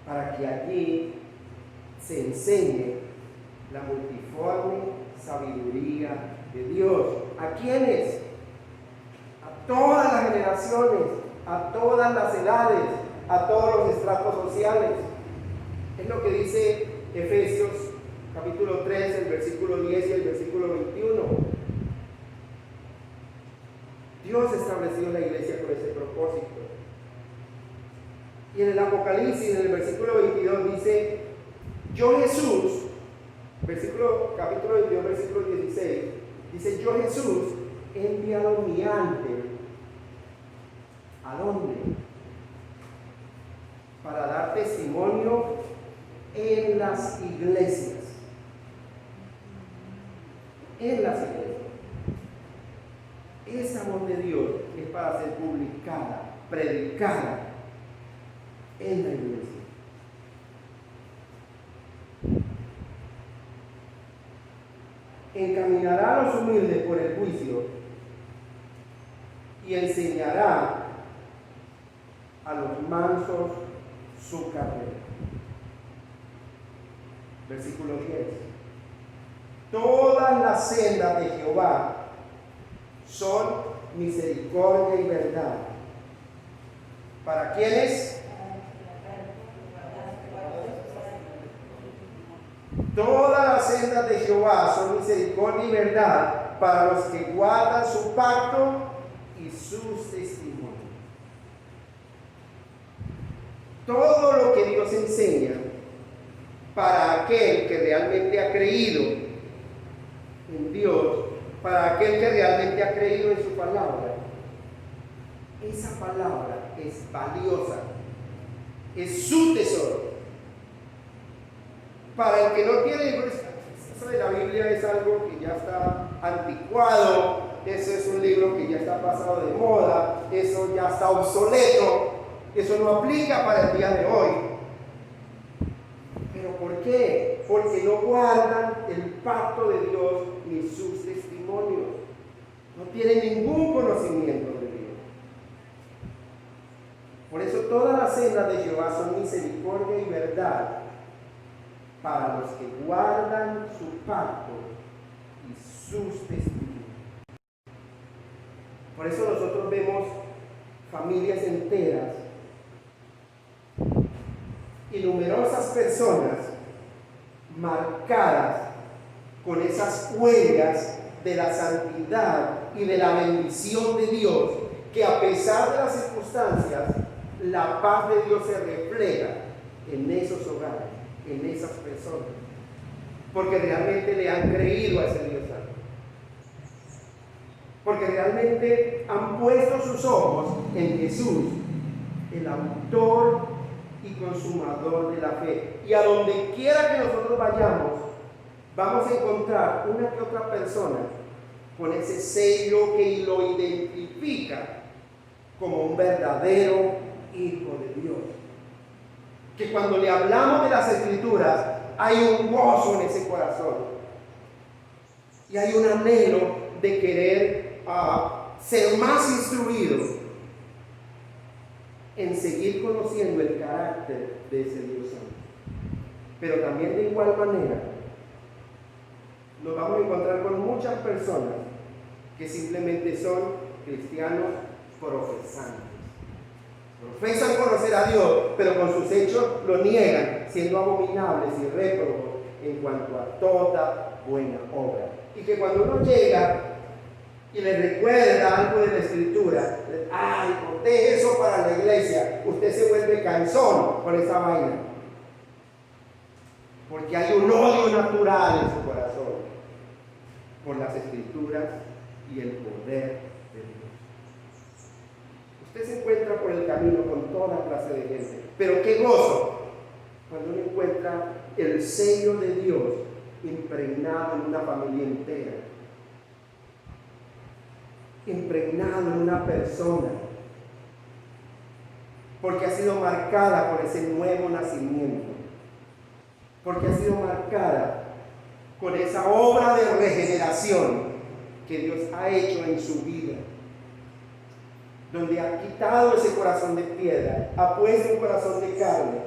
A: para que allí se enseñe la multiforme sabiduría de Dios. ¿A quiénes? A todas las generaciones, a todas las edades, a todos los estratos sociales. Es lo que dice Efesios capítulo 3, el versículo 10 y el versículo 21. Dios estableció la iglesia con ese propósito. Y en el Apocalipsis, en el versículo 22, dice: yo Jesús, capítulo 22, versículo 16, dice: yo Jesús he enviado mi ángel. ¿A dónde? Para dar testimonio en las iglesias. En las iglesias. Esa voz de Dios es para ser publicada, predicada en la iglesia. Encaminará a los humildes por el juicio y enseñará a los mansos su carrera. Versículo 10. Todas las sendas de Jehová son misericordia y verdad. ¿Para quiénes? Todas las sendas de Jehová son misericordia y verdad para los que guardan su pacto y sus testimonios. Todo lo que Dios enseña para aquel que realmente ha creído en Dios, para aquel que realmente ha creído en su palabra, esa palabra es valiosa, es su tesoro. Para el que no tiene, eso de la Biblia es algo que ya está anticuado, eso es un libro que ya está pasado de moda, eso ya está obsoleto, eso no aplica para el día de hoy. ¿Pero por qué? Porque no guardan el pacto de Dios ni sus testimonios. No tienen ningún conocimiento de Dios. Por eso todas las sendas de Jehová son misericordia y verdad para los que guardan su pacto y sus testimonios. Por eso nosotros vemos familias enteras y numerosas personas marcadas con esas huellas de la santidad y de la bendición de Dios, que a pesar de las circunstancias, la paz de Dios se refleja en esos hogares, en esas personas, porque realmente le han creído a ese Dios santo. porque realmente han puesto sus ojos en Jesús, el autor y consumador de la fe. Y a donde quiera que nosotros vayamos, vamos a encontrar una que otra persona con ese sello que lo identifica como un verdadero hijo de Dios. Que cuando le hablamos de las Escrituras, hay un gozo en ese corazón. Y hay un anhelo de querer ser más instruido en seguir conociendo el carácter de ese Dios Santo. Pero también de igual manera, nos vamos a encontrar con muchas personas que simplemente son cristianos profesantes. Profesan conocer a Dios, pero con sus hechos lo niegan, siendo abominables y réprobos en cuanto a toda buena obra. Y que cuando uno llega y le recuerda algo de la Escritura, ay, conté eso para la iglesia, usted se vuelve cansón con esa vaina. Porque hay un odio natural en su corazón por las Escrituras y el poder de Dios. Usted se encuentra por el camino con toda clase de gente, pero qué gozo cuando uno encuentra el sello de Dios impregnado en una familia entera, impregnado en una persona, porque ha sido marcada por ese nuevo nacimiento, porque ha sido marcada con esa obra de regeneración que Dios ha hecho en su vida, donde ha quitado ese corazón de piedra, ha puesto un corazón de carne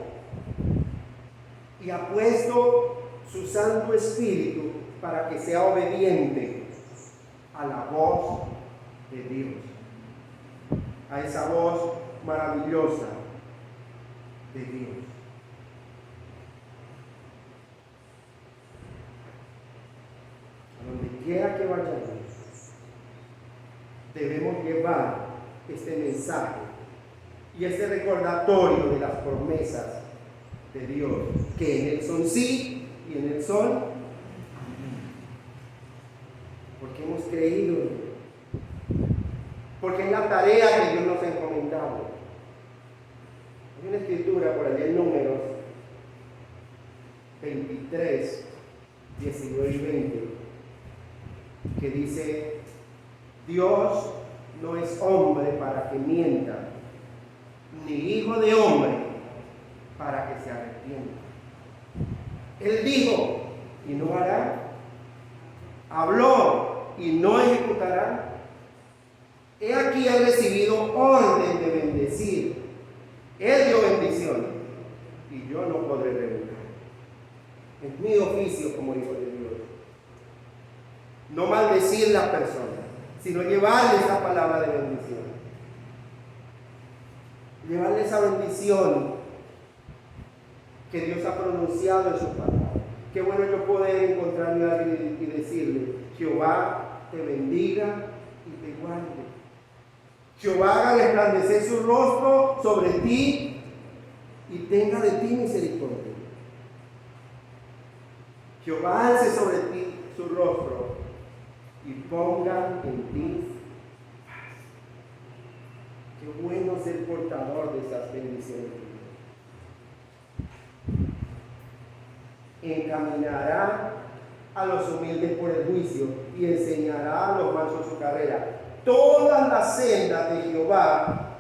A: y ha puesto su Santo Espíritu para que sea obediente a la voz de Dios, a esa voz maravillosa de Dios. A donde quiera que vayamos, debemos llevar este mensaje y este recordatorio de las promesas de Dios, que en Él son sí y en Él son amén. Porque hemos creído en Él. Porque es la tarea que Dios nos ha encomendado. Hay una escritura por allá en Números 23, 19 y 20, que dice: Dios no es hombre para que mienta, ni hijo de hombre para que se arrepienta. Él dijo y no hará, habló y no ejecutará. He aquí ha recibido orden de bendecir. Él dio bendición y yo no podré revocar. Es mi oficio como hijo de Dios no maldecir a las personas, sino llevarle esa palabra de bendición, llevarle esa bendición que Dios ha pronunciado en su palabra. Qué bueno yo poder encontrarme a alguien y decirle: Jehová te bendiga y te guarde. Jehová haga resplandecer su rostro sobre ti y tenga de ti misericordia. Jehová alce sobre ti su rostro y ponga en ti paz. Qué bueno ser portador de esas bendiciones. Encaminará a los humildes por el juicio y enseñará a los mansos su carrera. Todas las sendas de Jehová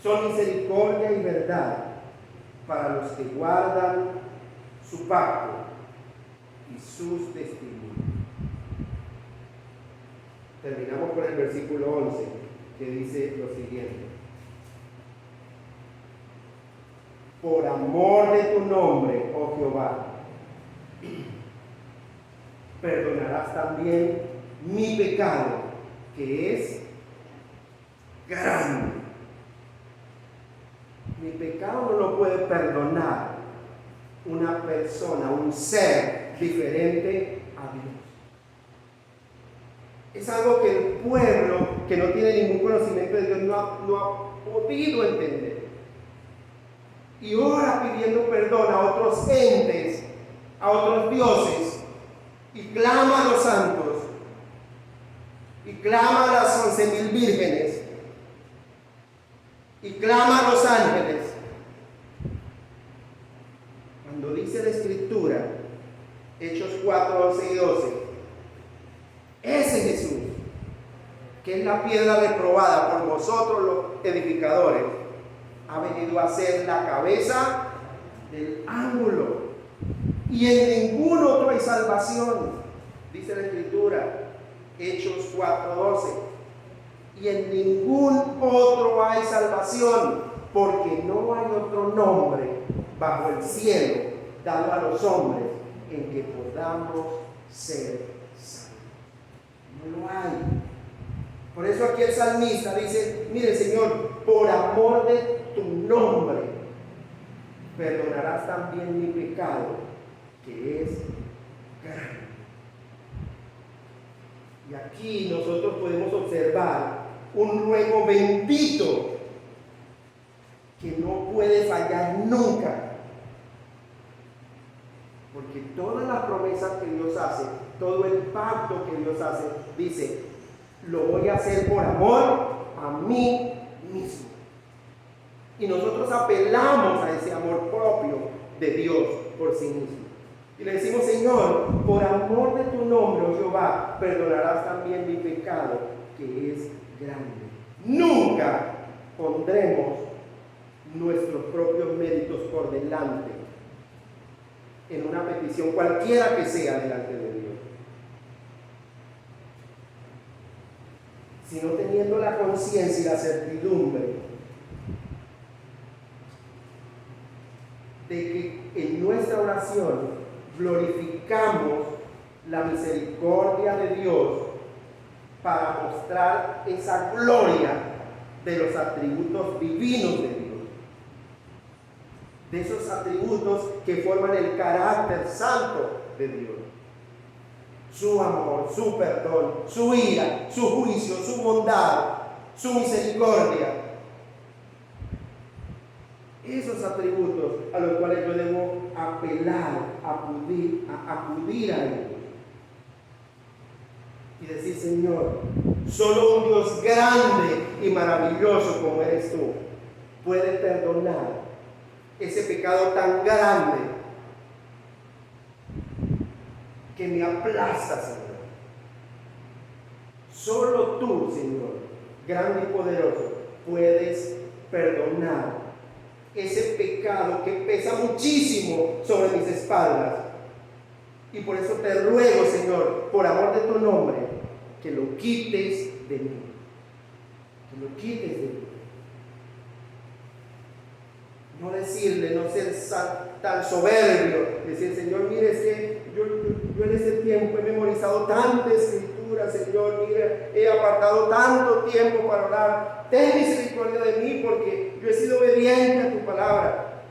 A: son misericordia y verdad para los que guardan su pacto y sus testimonios. Terminamos con el versículo 11, que dice lo siguiente: por amor de tu nombre, oh Jehová, perdonarás también mi pecado, que es grande. Mi pecado no lo puede perdonar una persona, un ser diferente a Dios. Es algo que el pueblo que no tiene ningún conocimiento de Dios no ha podido entender. Y ora pidiendo perdón a otros entes, a otros dioses, y clama a los santos. y clama a las 11,000 vírgenes, y clama a los ángeles. Cuando dice la Escritura, Hechos 4, 11 y 12, ese Jesús, que es la piedra reprobada por vosotros los edificadores, ha venido a ser la cabeza del ángulo, y en ningún otro hay salvación, dice la Escritura, Hechos 4:12, y en ningún otro hay salvación, porque no hay otro nombre bajo el cielo dado a los hombres en que podamos ser salvos. No lo hay. Por eso aquí el salmista dice, mire Señor, por amor de tu nombre, perdonarás también mi pecado, que es grande. Y aquí nosotros podemos observar un ruego bendito que no puede fallar nunca. Porque todas las promesas que Dios hace, todo el pacto que Dios hace, dice, lo voy a hacer por amor a mí mismo. Y nosotros apelamos a ese amor propio de Dios por sí mismo. Y le decimos, Señor, por amor de tu nombre, oh Jehová, perdonarás también mi pecado, que es grande. Nunca pondremos nuestros propios méritos por delante en una petición cualquiera que sea delante de Dios, sino teniendo la conciencia y la certidumbre de que en nuestra oración glorificamos la misericordia de Dios para mostrar esa gloria de los atributos divinos de Dios, de esos atributos que forman el carácter santo de Dios. Su amor, su perdón, su ira, su juicio, su bondad, su misericordia. Esos atributos a los cuales yo debo apelar, acudir a ellos. Y decir, Señor, solo un Dios grande y maravilloso como eres tú puede perdonar ese pecado tan grande que me aplasta, Señor. Solo tú, Señor, grande y poderoso, puedes perdonar ese pecado que pesa muchísimo sobre mis espaldas. Y por eso te ruego, Señor, por amor de tu nombre, que lo quites de mí. Que lo quites de mí. No decirle, no ser tan soberbio, decir, Señor, mire, es que yo en este tiempo he memorizado tanta escritura, Señor, mire, he apartado tanto tiempo para orar. Ten misericordia de mí porque yo he sido obediente a tu palabra.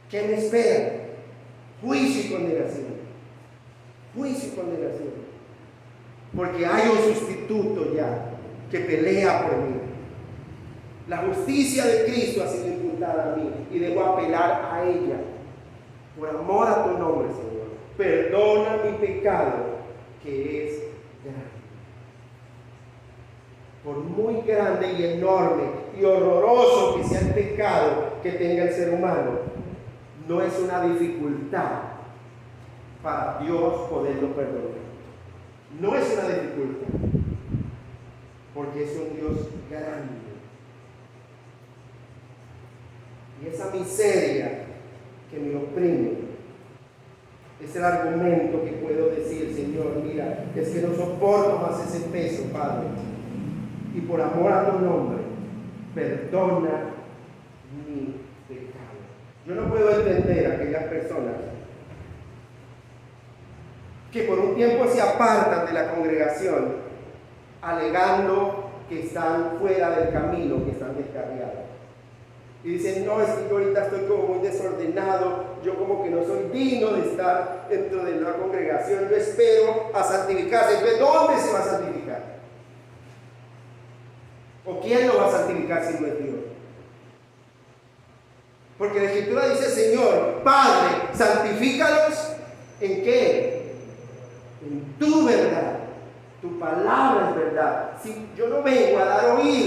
A: ¿Qué me espera? Juicio y condenación. Juicio y condenación. Porque hay un sustituto ya que pelea por mí. La justicia de Cristo ha sido imputada a mí y debo apelar a ella. Por amor a tu nombre, Señor, perdona mi pecado, que es grande. Por muy grande y enorme y horroroso que sea el pecado que tenga el ser humano, no es una dificultad para Dios poderlo perdonar. No es una dificultad, porque es un Dios grande. Y esa miseria que me oprime es el argumento que puedo decir, Señor, mira, es que no soporto más ese peso, Padre. Y por amor a tu nombre, perdona mi pecado. Yo no puedo entender a aquellas personas que por un tiempo se apartan de la congregación alegando que están fuera del camino, que están descarriados. Y dicen, no, es que yo ahorita estoy como muy desordenado, yo como que no soy digno de estar dentro de la congregación, yo espero a santificarse. Entonces, ¿dónde se va a santificar? ¿O quién lo va a santificar si no es Dios? Porque la Escritura dice, Señor, Padre, santifícalos, ¿en qué? En tu verdad. Tu palabra es verdad. Si yo no vengo a dar oídos